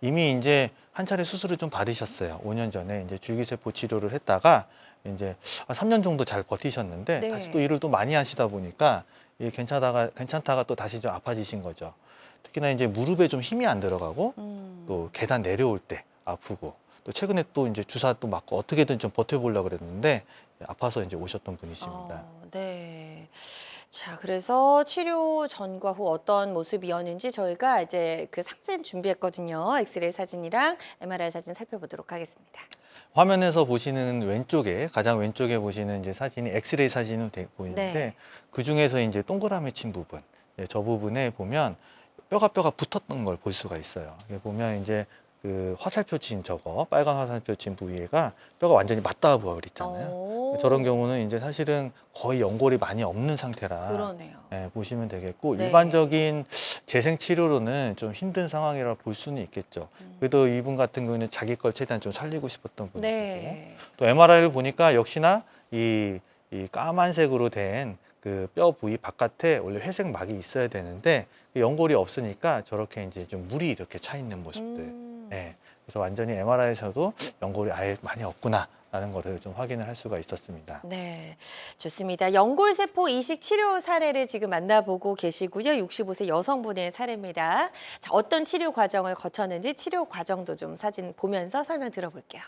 이미 이제 한 차례 수술을 좀 받으셨어요. 5년 전에 이제 줄기세포 치료를 했다가 이제 3년 정도 잘 버티셨는데, 네. 다시 또 일을 또 많이 하시다 보니까 이게 괜찮다가 또 다시 좀 아파지신 거죠. 특히나 이제 무릎에 좀 힘이 안 들어가고, 또 계단 내려올 때 아프고, 또 최근에 또 이제 주사 또 맞고 어떻게든 좀 버텨보려고 그랬는데 아파서 이제 오셨던 분이십니다. 네. 자, 그래서 치료 전과 후 어떤 모습이었는지 저희가 이제 그 사진 준비했거든요. 엑스레이 사진이랑 MRI 사진 살펴보도록 하겠습니다. 화면에서 보시는 왼쪽에, 가장 왼쪽에 보시는 이제 사진이 엑스레이 사진으로 보이는데, 네. 그 중에서 이제 동그라미 친 부분, 저 부분에 보면 뼈가 붙었던 걸 볼 수가 있어요. 이게 보면 이제 그 화살표 친 저거, 빨간 화살표 친 부위가 뼈가 완전히 맞닿아 버렸잖아요. 저런 경우는 이제 사실은 거의 연골이 많이 없는 상태라 그러네요. 보시면 되겠고, 네. 일반적인 재생 치료로는 좀 힘든 상황이라 볼 수는 있겠죠. 그래도 이분 같은 경우는 자기 걸 최대한 좀 살리고 싶었던 분이시고, 네. 또 MRI를 보니까 역시나 이 까만색으로 된 그 뼈 부위 바깥에 원래 회색 막이 있어야 되는데 그 연골이 없으니까 저렇게 이제 좀 물이 이렇게 차 있는 모습들. 예. 그래서 완전히 MRI에서도 연골이 아예 많이 없구나라는 거를 좀 확인을 할 수가 있었습니다. 네, 좋습니다. 연골세포 이식 치료 사례를 지금 만나보고 계시고요. 65세 여성분의 사례입니다. 자, 어떤 치료 과정을 거쳤는지 치료 과정도 좀 사진 보면서 설명 들어볼게요.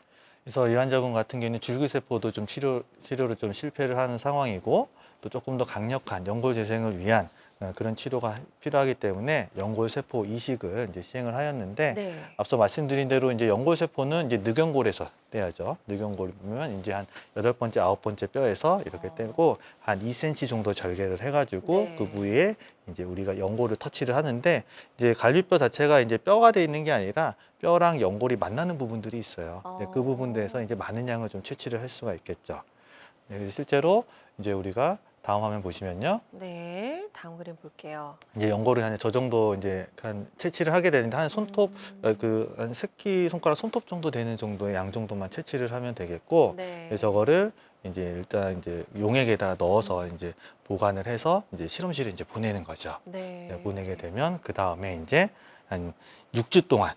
그래서 이 환자분 같은 경우는 줄기세포도 좀 치료를 좀 실패를 하는 상황이고, 또 조금 더 강력한 연골 재생을 위한 그런 치료가 필요하기 때문에 연골세포 이식을 이제 시행을 하였는데, 네. 앞서 말씀드린 대로 이제 연골세포는 이제 늑연골에서 떼야죠. 늑연골이면 이제 한 8번째, 9번째 뼈에서 이렇게 떼고 한 2cm 정도 절개를 해가지고 네. 그 부위에 이제 우리가 연골을 터치를 하는데, 이제 갈비뼈 자체가 이제 뼈가 돼 있는 게 아니라 뼈랑 연골이 만나는 부분들이 있어요. 이제 그 부분에서 이제 많은 양을 좀 채취를 할 수가 있겠죠. 네, 실제로 이제 우리가 다음 화면 보시면요. 네, 다음 그림 볼게요. 이제 연골을 한 저 정도 이제 한 채취를 하게 되는데, 한 손톱 한 새끼 손가락 손톱 정도 되는 정도의 양 정도만 채취를 하면 되겠고, 네. 그래서 저거를 이제 일단 이제 용액에다가 넣어서 이제 보관을 해서 이제 실험실에 이제 보내는 거죠. 네. 네, 보내게 되면 그 다음에 이제 한 6주 동안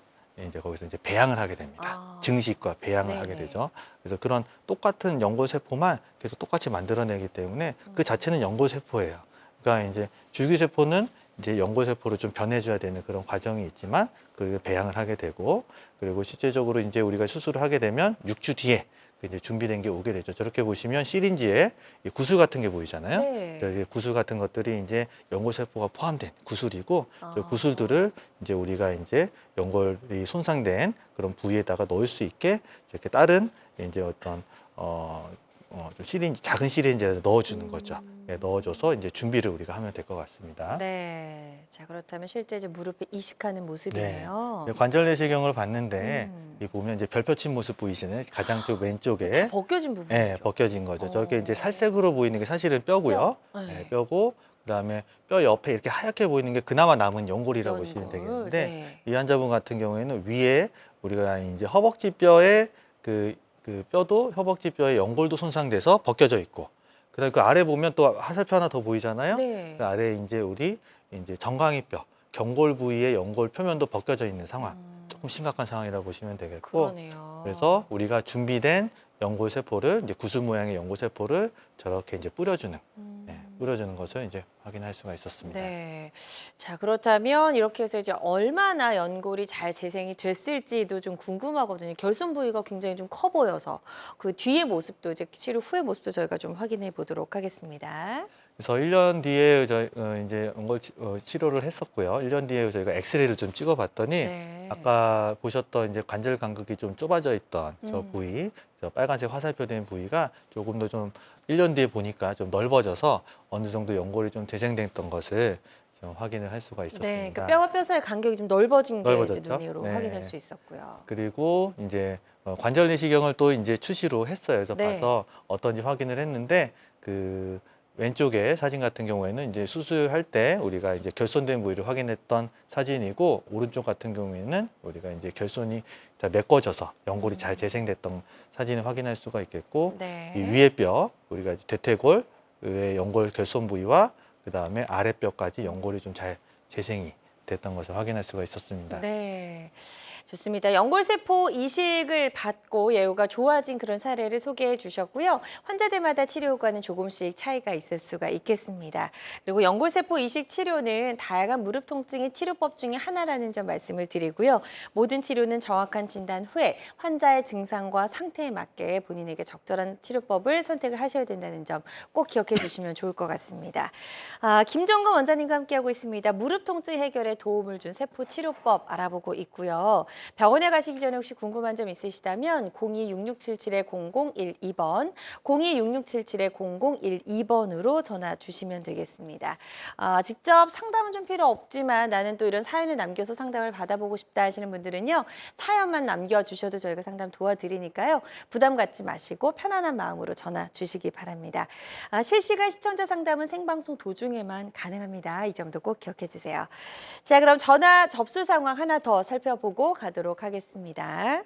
이제 거기서 이제 배양을 하게 됩니다. 아. 증식과 배양을 네네. 하게 되죠. 그래서 그런 똑같은 연골세포만 계속 똑같이 만들어내기 때문에 그 자체는 연골세포예요. 그러니까 이제 줄기세포는 이제 연골세포로 좀 변해줘야 되는 그런 과정이 있지만 그 배양을 하게 되고, 그리고 실제적으로 이제 우리가 수술을 하게 되면 6주 뒤에 이제 준비된 게 오게 되죠. 저렇게 보시면 시린지에 이 구슬 같은 게 보이잖아요. 네. 그래서 이 구슬 같은 것들이 이제 연골세포가 포함된 구슬이고, 저 아. 구슬들을 이제 우리가 이제 연골이 손상된 그런 부위에다가 넣을 수 있게 이렇게 다른 이제 어떤 좀 시린지, 작은 시린지에 넣어주는 거죠. 예, 넣어줘서 이제 준비를 우리가 하면 될 것 같습니다. 네. 자, 그렇다면 실제 이제 무릎에 이식하는 모습이네요. 네, 관절 내시경을 봤는데 음. 이 보면 이제 별표친 모습 보이시는 가장 쪽 왼쪽에 다 벗겨진 부분이죠. 예, 벗겨진 거죠. 저게 이제 어. 살색으로 보이는 게 사실은 뼈고요. 뼈. 네. 예, 뼈고, 그다음에 뼈 옆에 이렇게 하얗게 보이는 게 그나마 남은 연골이라고 보시면 연골. 되겠는데, 네. 이 환자분 같은 경우에는 위에 우리가 이제 허벅지 뼈에 그 뼈도 허벅지 뼈의 연골도 손상돼서 벗겨져 있고, 그다음에 그 아래 보면 또 화살표 하나 더 보이잖아요. 네. 그 아래 이제 우리 이제 정강이 뼈, 경골 부위의 연골 표면도 벗겨져 있는 상황. 조금 심각한 상황이라고 보시면 되겠고, 그러네요. 그래서 우리가 준비된 연골 세포를 이제 구슬 모양의 연골 세포를 저렇게 이제 뿌려주는 뿌려주는 것을 이제 확인할 수가 있었습니다. 네. 자, 그렇다면 이렇게 해서 이제 얼마나 연골이 잘 재생이 됐을지도 좀 궁금하거든요. 결손 부위가 굉장히 좀 커 보여서 그 뒤의 모습도 이제 치료 후의 모습도 저희가 좀 확인해 보도록 하겠습니다. 그래서 1년 뒤에 저희 이제 연골 치료를 했었고요. 1년 뒤에 저희가 엑스레이를 좀 찍어봤더니 네. 아까 보셨던 이제 관절 간극이 좀 좁아져 있던 저 음. 부위, 저 빨간색 화살표된 부위가 조금 더 좀 1년 뒤에 보니까 좀 넓어져서 어느 정도 연골이 좀 재생됐던 것을 좀 확인을 할 수가 네. 있었습니다. 그러니까 뼈와 뼈 사이 간격이 좀 넓어진 게 이제 넓어졌죠? 눈으로 네. 확인할 수 있었고요. 그리고 이제 관절 내시경을 또 이제 수시로 했어요. 그래서 네. 봐서 어떤지 확인을 했는데, 그 왼쪽에 사진 같은 경우에는 이제 수술할 때 우리가 이제 결손된 부위를 확인했던 사진이고, 오른쪽 같은 경우에는 우리가 이제 결손이 다 메꿔져서 연골이 잘 재생됐던 사진을 확인할 수가 있겠고, 네. 이 위에 뼈, 우리가 대퇴골, 의 연골 결손 부위와 그 다음에 아랫뼈까지 연골이 좀 잘 재생이 됐던 것을 확인할 수가 있었습니다. 네. 좋습니다. 연골세포 이식을 받고 예후가 좋아진 그런 사례를 소개해 주셨고요. 환자들마다 치료 효과는 조금씩 차이가 있을 수가 있겠습니다. 그리고 연골세포 이식 치료는 다양한 무릎 통증의 치료법 중에 하나라는 점 말씀을 드리고요. 모든 치료는 정확한 진단 후에 환자의 증상과 상태에 맞게 본인에게 적절한 치료법을 선택을 하셔야 된다는 점 꼭 기억해 주시면 좋을 것 같습니다. 김정근 원장님과 함께하고 있습니다. 무릎 통증 해결에 도움을 준 세포 치료법 알아보고 있고요. 병원에 가시기 전에 혹시 궁금한 점 있으시다면 02-6677-0012번, 02-6677-0012번으로 전화 주시면 되겠습니다. 직접 상담은 좀 필요 없지만 나는 또 이런 사연을 남겨서 상담을 받아보고 싶다 하시는 분들은요. 사연만 남겨주셔도 저희가 상담 도와드리니까요. 부담 갖지 마시고 편안한 마음으로 전화 주시기 바랍니다. 실시간 시청자 상담은 생방송 도중에만 가능합니다. 이 점도 꼭 기억해 주세요. 자, 그럼 전화 접수 상황 하나 더 살펴보고 가도록 하겠습니다.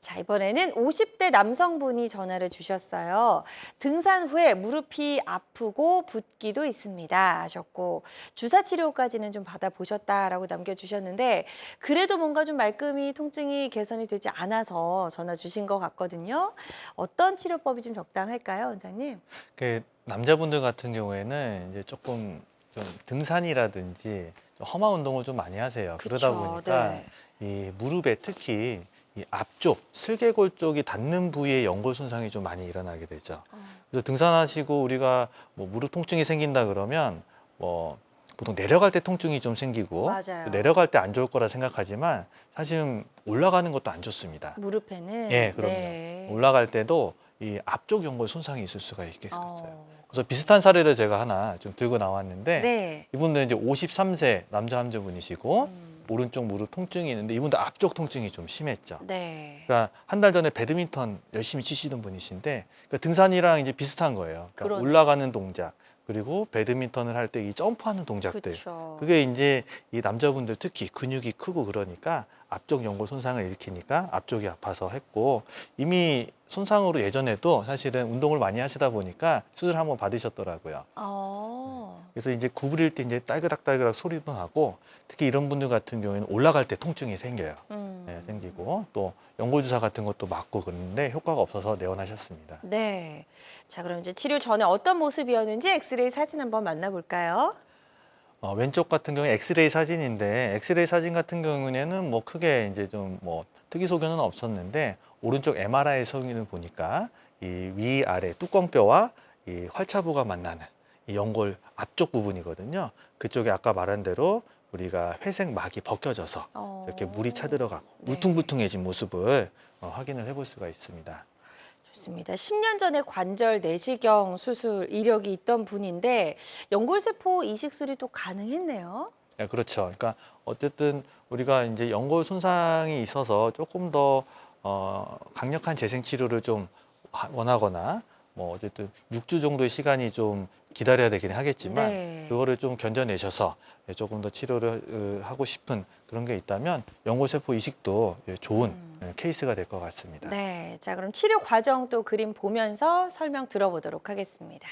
자, 이번에는 50대 남성분이 전화를 주셨어요. 등산 후에 무릎이 아프고 붓기도 있습니다 하셨고, 주사 치료까지는 좀 받아보셨다라고 남겨주셨는데, 그래도 뭔가 좀 말끔히 통증이 개선이 되지 않아서 전화 주신 것 같거든요. 어떤 치료법이 좀 적당할까요, 원장님? 그 남자분들 같은 경우에는 이제 조금 좀 등산이라든지 좀 험한 운동을 좀 많이 하세요. 그러다 그쵸, 보니까 네. 이 무릎에 특히 이 앞쪽 슬개골 쪽이 닿는 부위에 연골 손상이 좀 많이 일어나게 되죠. 그래서 등산하시고 우리가 뭐 무릎 통증이 생긴다 그러면 뭐 보통 내려갈 때 통증이 좀 생기고 맞아요. 내려갈 때 안 좋을 거라 생각하지만 사실은 올라가는 것도 안 좋습니다. 무릎에는 예, 그럼요. 네. 올라갈 때도 이 앞쪽 연골 손상이 있을 수가 있겠어요. 어. 그래서 비슷한 사례를 제가 하나 좀 들고 나왔는데 네. 이분은 이제 53세 남자 환자분이시고 음. 오른쪽 무릎 통증이 있는데 이분도 앞쪽 통증이 좀 심했죠. 네. 그러니까 한 달 전에 배드민턴 열심히 치시던 분이신데 그러니까 등산이랑 이제 비슷한 거예요. 그러니까 그러네요. 올라가는 동작 그리고 배드민턴을 할 때 이 점프하는 동작들 그쵸. 그게 이제 이 남자분들 특히 근육이 크고 그러니까 앞쪽 연골 손상을 일으키니까 앞쪽이 아파서 했고 이미 손상으로 예전에도 사실은 운동을 많이 하시다 보니까 수술 한번 받으셨더라고요. 그래서 이제 구부릴 때 이제 딸그락딸그락 소리도 나고 특히 이런 분들 같은 경우에는 올라갈 때 통증이 생겨요. 네, 생기고 또 연골 주사 같은 것도 맞고 그러는데 효과가 없어서 내원하셨습니다. 네. 자, 그럼 이제 치료 전에 어떤 모습이었는지 엑스레이 사진 한번 만나볼까요? 왼쪽 같은 경우에 엑스레이 사진인데 엑스레이 사진 같은 경우에는 뭐 크게 이제 좀 뭐 특이 소견은 없었는데 오른쪽 MRI 성인을 보니까 이 위아래 뚜껑뼈와 이 활차부가 만나는 이 연골 앞쪽 부분이거든요. 그쪽에 아까 말한 대로 우리가 회색 막이 벗겨져서 이렇게 물이 차들어가고 네. 울퉁불퉁해진 모습을 확인을 해볼 수가 있습니다. 좋습니다. 10년 전에 관절 내시경 수술 이력이 있던 분인데 연골세포 이식 수술이 또 가능했네요. 네, 그렇죠. 그러니까 어쨌든 우리가 이제 연골 손상이 있어서 조금 더 강력한 재생 치료를 좀 원하거나 뭐 어쨌든 6주 정도의 시간이 좀 기다려야 되긴 하겠지만 네. 그거를 좀 견뎌내셔서 조금 더 치료를 하고 싶은 그런 게 있다면 연골세포 이식도 좋은 케이스가 될 것 같습니다. 네. 자, 그럼 치료 과정 또 그림 보면서 설명 들어보도록 하겠습니다.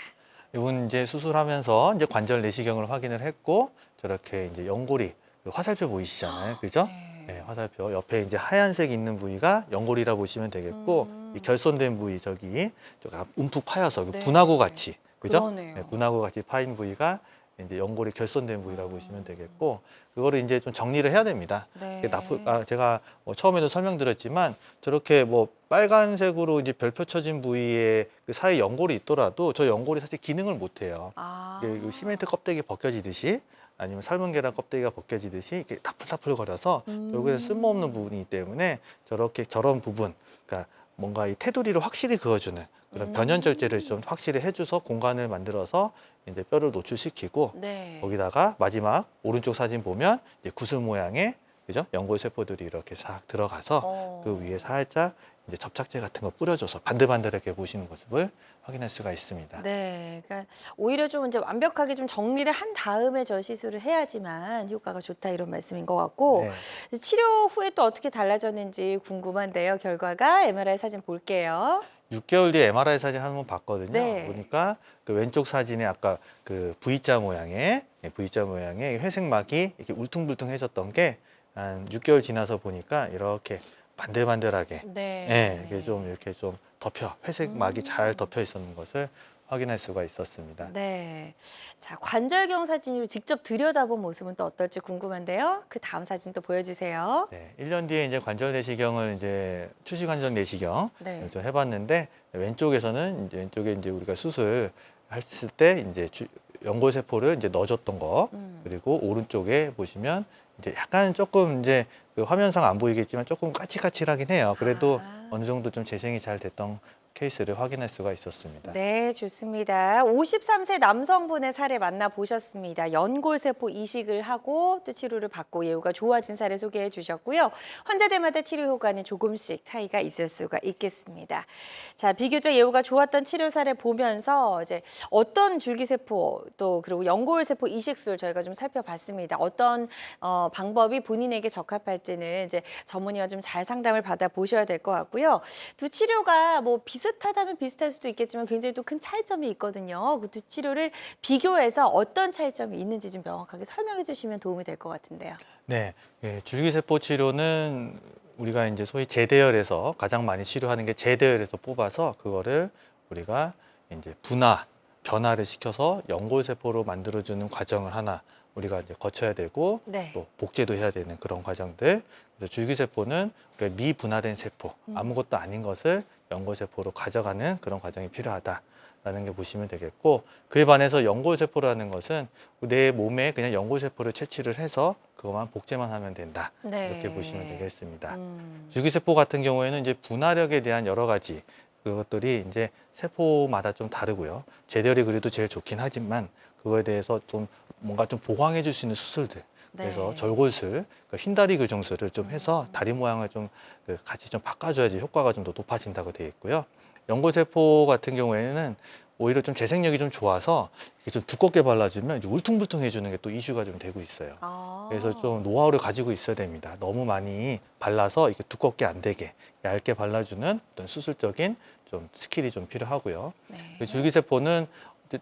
이분 이제 수술하면서 이제 관절 내시경을 확인을 했고 저렇게 이제 연골이 그 화살표 보이시잖아요, 그죠? 네, 화살표 옆에 이제 하얀색 있는 부위가 연골이라 보시면 되겠고 이 결손된 부위 저기 움푹 파여서 그 네. 분화구 같이 그죠? 그러네요. 네, 분화구 같이 파인 부위가 이제 연골이 결손된 부위라고 보시면 되겠고 그거를 이제 좀 정리를 해야 됩니다. 네. 제가 처음에도 설명드렸지만 저렇게 뭐 빨간색으로 이제 별표 쳐진 부위에 그 사이 연골이 있더라도 저 연골이 사실 기능을 못 해요. 이게 그 시멘트 껍데기 벗겨지듯이 아니면 삶은 계란 껍데기가 벗겨지듯이 이렇게 타플타플 거려서 결국에는 쓸모없는 부분이기 때문에 저런 부분, 그러니까 뭔가 이 테두리를 확실히 그어주는 그런 변연 절제를 좀 확실히 해줘서 공간을 만들어서 이제 뼈를 노출시키고 네. 거기다가 마지막 오른쪽 사진 보면 이제 구슬 모양의 그죠? 연골 세포들이 이렇게 싹 들어가서 그 위에 살짝 이제 접착제 같은 거 뿌려줘서 반들반들하게 보시는 모습을 확인할 수가 있습니다. 네, 그러니까 오히려 좀 이제 완벽하게 좀 정리를 한 다음에 저 시술을 해야지만 효과가 좋다 이런 말씀인 것 같고 네. 치료 후에 또 어떻게 달라졌는지 궁금한데요. 결과가 MRI 사진 볼게요. 6개월 뒤에 MRI 사진 한번 봤거든요. 네. 보니까 그 왼쪽 사진에 아까 그 V자 모양의 회색 막이 이렇게 울퉁불퉁해졌던 게 한 6개월 지나서 보니까 이렇게 반들반들하게 네. 이게 좀 이렇게 좀 회색 막이 잘 덮여 있었는 것을 확인할 수가 있었습니다. 네. 자, 관절경 사진으로 직접 들여다본 모습은 또 어떨지 궁금한데요. 그 다음 사진 또 보여주세요. 네, 1년 뒤에 이제 관절 내시경을 이제 추시관절 내시경 네. 좀 해봤는데 왼쪽에 이제 우리가 수술 했을 때 이제 연골 세포를 이제 넣어줬던 거 그리고 오른쪽에 보시면 이제 약간 조금 이제 그 화면상 안 보이겠지만 조금 까칠까칠하긴 해요. 그래도 어느 정도 좀 재생이 잘 됐던 케이스를 확인할 수가 있었습니다. 네, 좋습니다. 53세 남성분의 사례 만나보셨습니다. 연골세포 이식을 하고 또 치료를 받고 예후가 좋아진 사례 소개해 주셨고요. 환자들마다 치료 효과는 조금씩 차이가 있을 수가 있겠습니다. 자, 비교적 예후가 좋았던 치료 사례 보면서 이제 어떤 줄기세포 또 그리고 연골세포 이식술 저희가 좀 살펴봤습니다. 어떤 방법이 본인에게 적합할지는 이제 전문의와 좀 잘 상담을 받아 보셔야 될 것 같고요. 두 치료가 뭐 비슷하다면 비슷할 수도 있겠지만 굉장히 또 큰 차이점이 있거든요. 그 두 치료를 비교해서 어떤 차이점이 있는지 좀 명확하게 설명해 주시면 도움이 될 것 같은데요. 네, 줄기세포 치료는 우리가 이제 소위 재대열에서 가장 많이 치료하는 게 재대열에서 뽑아서 그거를 우리가 이제 변화를 시켜서 연골세포로 만들어주는 과정을 하나 우리가 이제 거쳐야 되고 네. 또 복제도 해야 되는 그런 과정들. 그래서 줄기세포는 우리가 미분화된 세포, 아무것도 아닌 것을 연골세포로 가져가는 그런 과정이 필요하다라는 게 보시면 되겠고, 그에 반해서 연골세포라는 것은 내 몸에 그냥 연골세포를 채취를 해서 그것만 복제만 하면 된다. 이렇게 보시면 네. 되겠습니다. 줄기세포 같은 경우에는 이제 분화력에 대한 여러 가지 그것들이 이제 세포마다 좀 다르고요. 제대열이 그래도 제일 좋긴 하지만 그거에 대해서 좀 뭔가 좀 보강해 줄 수 있는 수술들. 그래서 네. 절골술, 그 흰다리 교정술을 좀 해서 다리 모양을 좀 같이 좀 바꿔줘야지 효과가 좀 더 높아진다고 되어 있고요. 연골세포 같은 경우에는 오히려 좀 재생력이 좀 좋아서 이렇게 좀 두껍게 발라주면 이제 울퉁불퉁해주는 게 또 이슈가 좀 되고 있어요. 그래서 좀 노하우를 가지고 있어야 됩니다. 너무 많이 발라서 이렇게 두껍게 안 되게 얇게 발라주는 어떤 수술적인 좀 스킬이 좀 필요하고요. 네. 줄기세포는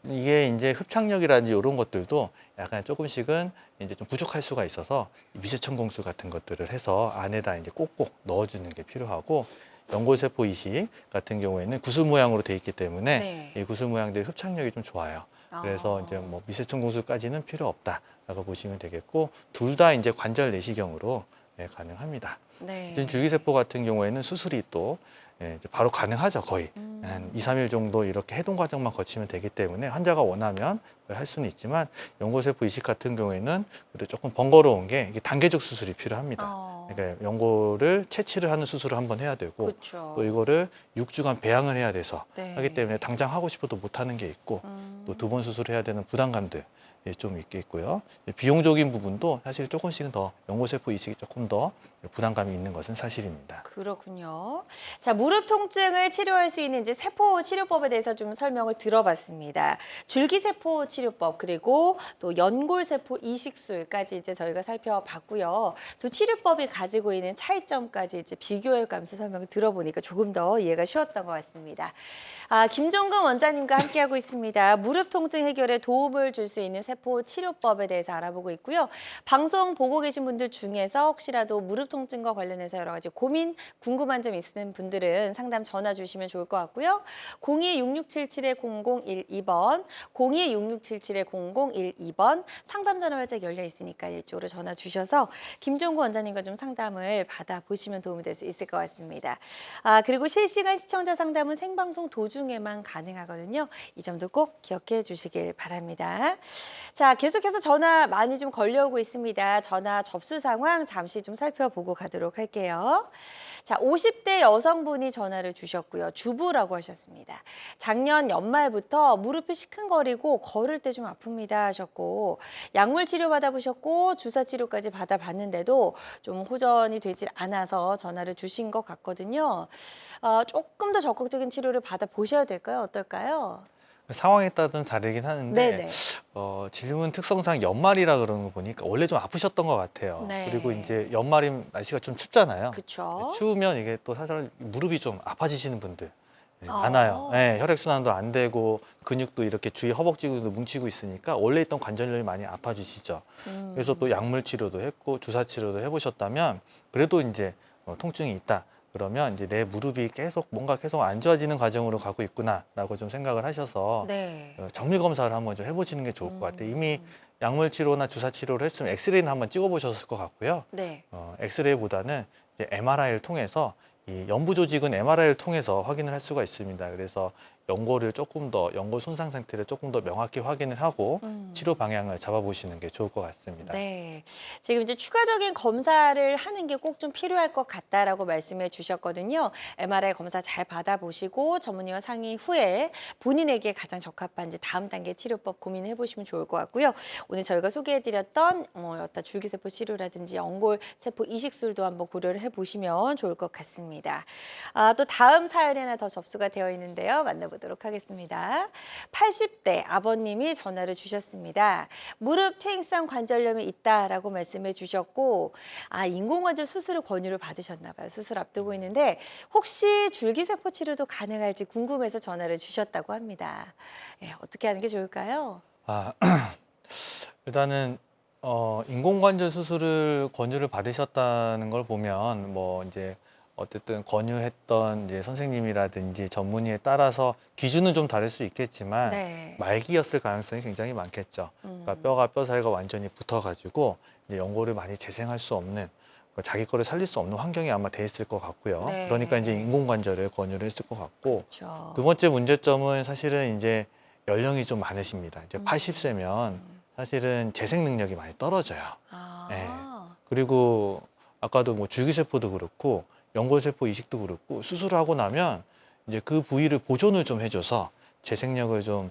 이게 이제 흡착력이라든지 이런 것들도 약간 조금씩은 이제 좀 부족할 수가 있어서 미세천공술 같은 것들을 해서 안에다 이제 꼭꼭 넣어주는 게 필요하고, 연골세포 이식 같은 경우에는 구슬 모양으로 되어 있기 때문에 네. 이 구슬 모양들이 흡착력이 좀 좋아요. 그래서 이제 뭐 미세천공술까지는 필요 없다라고 보시면 되겠고, 둘 다 이제 관절 내시경으로 가능합니다. 네. 지금 줄기세포 같은 경우에는 수술이 또 이제 바로 가능하죠. 거의 한 2, 3일 정도 이렇게 해동 과정만 거치면 되기 때문에 환자가 원하면 할 수는 있지만, 연골세포 이식 같은 경우에는 그래도 조금 번거로운 게 이게 단계적 수술이 필요합니다. 그러니까 연골을 채취를 하는 수술을 한번 해야 되고, 그렇죠. 또 이거를 6주간 배양을 해야 돼서 네. 하기 때문에 당장 하고 싶어도 못 하는 게 있고, 또 2번 수술해야 되는 부담감들 좀 있겠고요. 비용적인 부분도 사실 조금씩은 더 연골세포 이식이 조금 더 부담감이 있는 것은 사실입니다. 그렇군요. 자, 무릎 통증을 치료할 수 있는 이제 세포 치료법에 대해서 좀 설명을 들어봤습니다. 줄기세포 치료법 그리고 또 연골세포 이식술까지 이제 저희가 살펴봤고요. 두 치료법이 가지고 있는 차이점까지 이제 비교해가면서 설명을 들어보니까 조금 더 이해가 쉬웠던 것 같습니다. 김종근 원장님과 함께하고 있습니다. 무릎 통증 해결에 도움을 줄 수 있는 세포 치료법에 대해서 알아보고 있고요. 방송 보고 계신 분들 중에서 혹시라도 무릎 통증과 관련해서 여러 가지 고민, 궁금한 점 있으신 분들은 상담 전화 주시면 좋을 것 같고요. 02-6677-0012번, 02-6677-0012번 상담 전화 활짝 열려 있으니까 이쪽으로 전화 주셔서 김종근 원장님과 좀 상담을 받아보시면 도움이 될 수 있을 것 같습니다. 그리고 실시간 시청자 상담은 생방송 도중에만 가능하거든요. 이 점도 꼭 기억해 주시길 바랍니다. 자, 계속해서 전화 많이 좀 걸려오고 있습니다. 전화 접수 상황 잠시 좀 살펴보고 가도록 할게요. 자, 50대 여성분이 전화를 주셨고요. 주부라고 하셨습니다. 작년 연말부터 무릎이 시큰거리고 걸을 때 좀 아픕니다 하셨고, 약물 치료 받아보셨고 주사 치료까지 받아봤는데도 좀 호전이 되질 않아서 전화를 주신 것 같거든요. 조금 더 적극적인 치료를 받아보셔야 될까요? 어떨까요? 상황에 따라 좀 다르긴 하는데, 네네. 질문 특성상 연말이라 그러는 거 보니까 원래 좀 아프셨던 것 같아요. 네. 그리고 이제 연말이면 날씨가 좀 춥잖아요. 그쵸. 추우면 이게 또 사실 무릎이 좀 아파지시는 분들 많아요. 혈액순환도 안 되고 근육도 이렇게 주위 허벅지도 뭉치고 있으니까 원래 있던 관절염이 많이 아파지시죠. 그래서 또 약물 치료도 했고 주사 치료도 해보셨다면 그래도 이제 통증이 있다. 그러면 이제 내 무릎이 뭔가 계속 안 좋아지는 과정으로 가고 있구나라고 좀 생각을 하셔서 네. 정밀 검사를 한번 좀 해보시는 게 좋을 것 같아요. 이미 약물 치료나 주사 치료를 했으면 엑스레이는 한번 찍어보셨을 것 같고요. 네. 엑스레이보다는 이제 MRI를 통해서 이 연부 조직은 MRI를 통해서 확인을 할 수가 있습니다. 그래서 연골 손상 상태를 조금 더 명확히 확인을 하고 치료 방향을 잡아보시는 게 좋을 것 같습니다. 네. 지금 이제 추가적인 검사를 하는 게 꼭 좀 필요할 것 같다라고 말씀해 주셨거든요. MRI 검사 잘 받아보시고 전문의와 상의 후에 본인에게 가장 적합한 이제 다음 단계 치료법 고민해 보시면 좋을 것 같고요. 오늘 저희가 소개해드렸던 어떤 줄기세포 치료라든지 연골세포 이식술도 한번 고려를 해보시면 좋을 것 같습니다. 또 다음 사연이 하나 더 접수가 되어 있는데요. 만나보도록 하겠습니다. 80대 아버님이 전화를 주셨습니다. 무릎 퇴행성 관절염이 있다라고 말씀해 주셨고, 인공관절 수술을 권유를 받으셨나 봐요. 수술 앞두고 있는데 혹시 줄기세포 치료도 가능할지 궁금해서 전화를 주셨다고 합니다. 어떻게 하는 게 좋을까요? 일단은 인공관절 수술을 권유를 받으셨다는 걸 보면 뭐 이제 어쨌든 권유했던 이제 선생님이라든지 전문의에 따라서 기준은 좀 다를 수 있겠지만 네. 말기였을 가능성이 굉장히 많겠죠. 그러니까 뼈가 뼈 사이가 완전히 붙어가지고 이제 연골을 많이 재생할 수 없는 자기 거를 살릴 수 없는 환경이 아마 돼 있을 것 같고요. 네. 그러니까 이제 인공관절을 권유를 했을 것 같고 그렇죠. 두 번째 문제점은 사실은 이제 연령이 좀 많으십니다. 이제 음. 80세면 사실은 재생 능력이 많이 떨어져요. 예. 아. 그리고 아까도 뭐 줄기세포도 그렇고 연골세포 이식도 그렇고 수술을 하고 나면 이제 그 부위를 보존을 좀 해줘서 재생력을 좀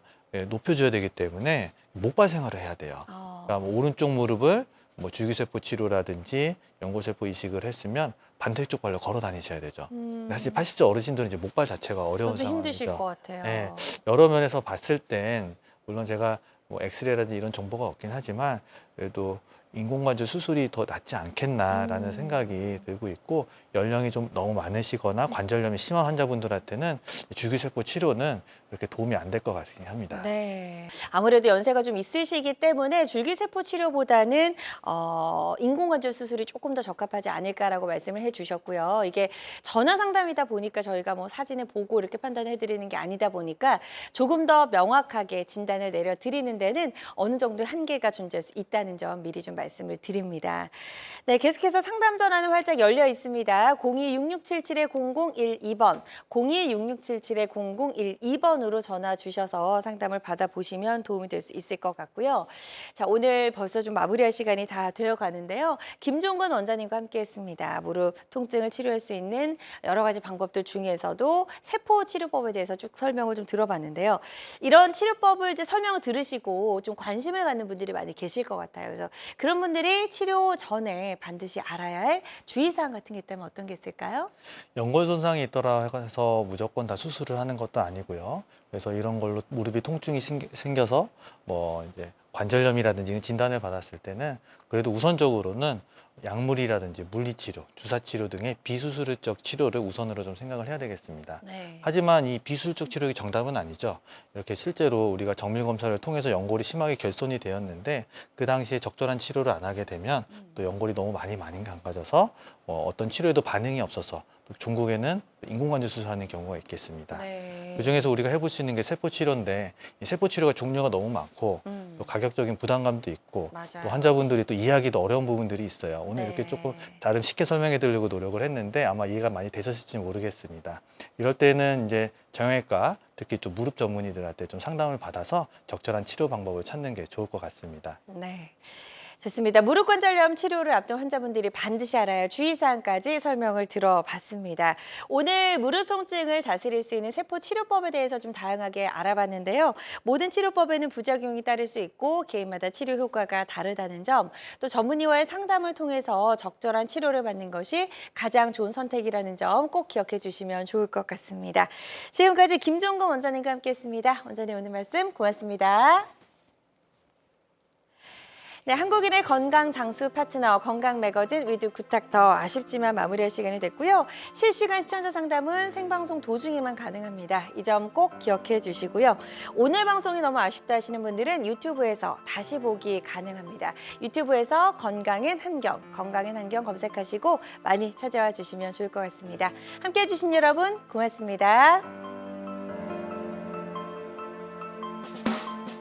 높여줘야 되기 때문에 목발 생활을 해야 돼요. 그러니까 뭐 오른쪽 무릎을 뭐 줄기세포 치료라든지 연골세포 이식을 했으면 반대쪽 발로 걸어 다니셔야 되죠. 사실 80세 어르신들은 이제 목발 자체가 어려운 그것도 힘드실 상황이죠. 것 같아요. 예, 여러 면에서 봤을 땐 물론 제가 뭐 엑스레이라든지 이런 정보가 없긴 하지만 그래도 인공관절 수술이 더 낫지 않겠나라는 생각이 들고 있고 연령이 좀 너무 많으시거나 관절염이 심한 환자분들한테는 줄기세포 치료는 그렇게 도움이 안 될 것 같긴 합니다. 네. 아무래도 연세가 좀 있으시기 때문에 줄기세포 치료보다는 인공관절 수술이 조금 더 적합하지 않을까라고 말씀을 해주셨고요. 이게 전화 상담이다 보니까 저희가 뭐 사진을 보고 이렇게 판단해 드리는 게 아니다 보니까 조금 더 명확하게 진단을 내려 드리는 데는 어느 정도의 한계가 존재할 수 있다는 점 미리 좀 말씀을 드립니다. 네, 계속해서 상담 전화는 활짝 열려 있습니다. 02-6677-0012번, 02-6677-0012번으로 전화 주셔서 상담을 받아보시면 도움이 될 수 있을 것 같고요. 자, 오늘 벌써 좀 마무리할 시간이 다 되어 가는데요. 김종근 원장님과 함께했습니다. 무릎 통증을 치료할 수 있는 여러 가지 방법들 중에서도 세포 치료법에 대해서 쭉 설명을 좀 들어봤는데요. 이런 치료법을 이제 설명을 들으시고 좀 관심을 갖는 분들이 많이 계실 것 같아요. 그래서 그런 분들이 치료 전에 반드시 알아야 할 주의사항 같은 게 있다면 어떤 게 있을까요? 연골 손상이 있더라 해서 무조건 다 수술을 하는 것도 아니고요. 그래서 이런 걸로 무릎이 통증이 생겨서 뭐 이제 관절염이라든지 진단을 받았을 때는 그래도 우선적으로는 약물이라든지 물리치료, 주사치료 등의 비수술적 치료를 우선으로 좀 생각을 해야 되겠습니다. 네. 하지만 이 비수술적 치료가 정답은 아니죠. 이렇게 실제로 우리가 정밀 검사를 통해서 연골이 심하게 결손이 되었는데 그 당시에 적절한 치료를 안 하게 되면 또 연골이 너무 많이 망가져서 어떤 치료에도 반응이 없어서 또 중국에는 인공관절 수술하는 경우가 있겠습니다. 네. 그중에서 우리가 해볼 수 있는 게 세포 치료인데 이 세포 치료가 종류가 너무 많고 또 가격적인 부담감도 있고 맞아요. 또 환자분들이 또 이해하기도 어려운 부분들이 있어요. 오늘 네. 이렇게 조금 나름 쉽게 설명해 드리려고 노력을 했는데 아마 이해가 많이 되셨을지 모르겠습니다. 이럴 때는 이제 정형외과 특히 좀 무릎 전문의들한테 좀 상담을 받아서 적절한 치료 방법을 찾는 게 좋을 것 같습니다. 네. 좋습니다. 무릎 관절염 치료를 앞둔 환자분들이 반드시 알아야 할 주의사항까지 설명을 들어봤습니다. 오늘 무릎 통증을 다스릴 수 있는 세포 치료법에 대해서 좀 다양하게 알아봤는데요. 모든 치료법에는 부작용이 따를 수 있고 개인마다 치료 효과가 다르다는 점, 또 전문의와의 상담을 통해서 적절한 치료를 받는 것이 가장 좋은 선택이라는 점 꼭 기억해 주시면 좋을 것 같습니다. 지금까지 김종근 원장님과 함께했습니다. 원장님 오늘 말씀 고맙습니다. 네, 한국인의 건강 장수 파트너 건강 매거진 위드 굿닥터 아쉽지만 마무리할 시간이 됐고요. 실시간 시청자 상담은 생방송 도중에만 가능합니다. 이 점 꼭 기억해 주시고요. 오늘 방송이 너무 아쉽다 하시는 분들은 유튜브에서 다시 보기 가능합니다. 유튜브에서 건강엔 한경 검색하시고 많이 찾아와 주시면 좋을 것 같습니다. 함께해 주신 여러분 고맙습니다.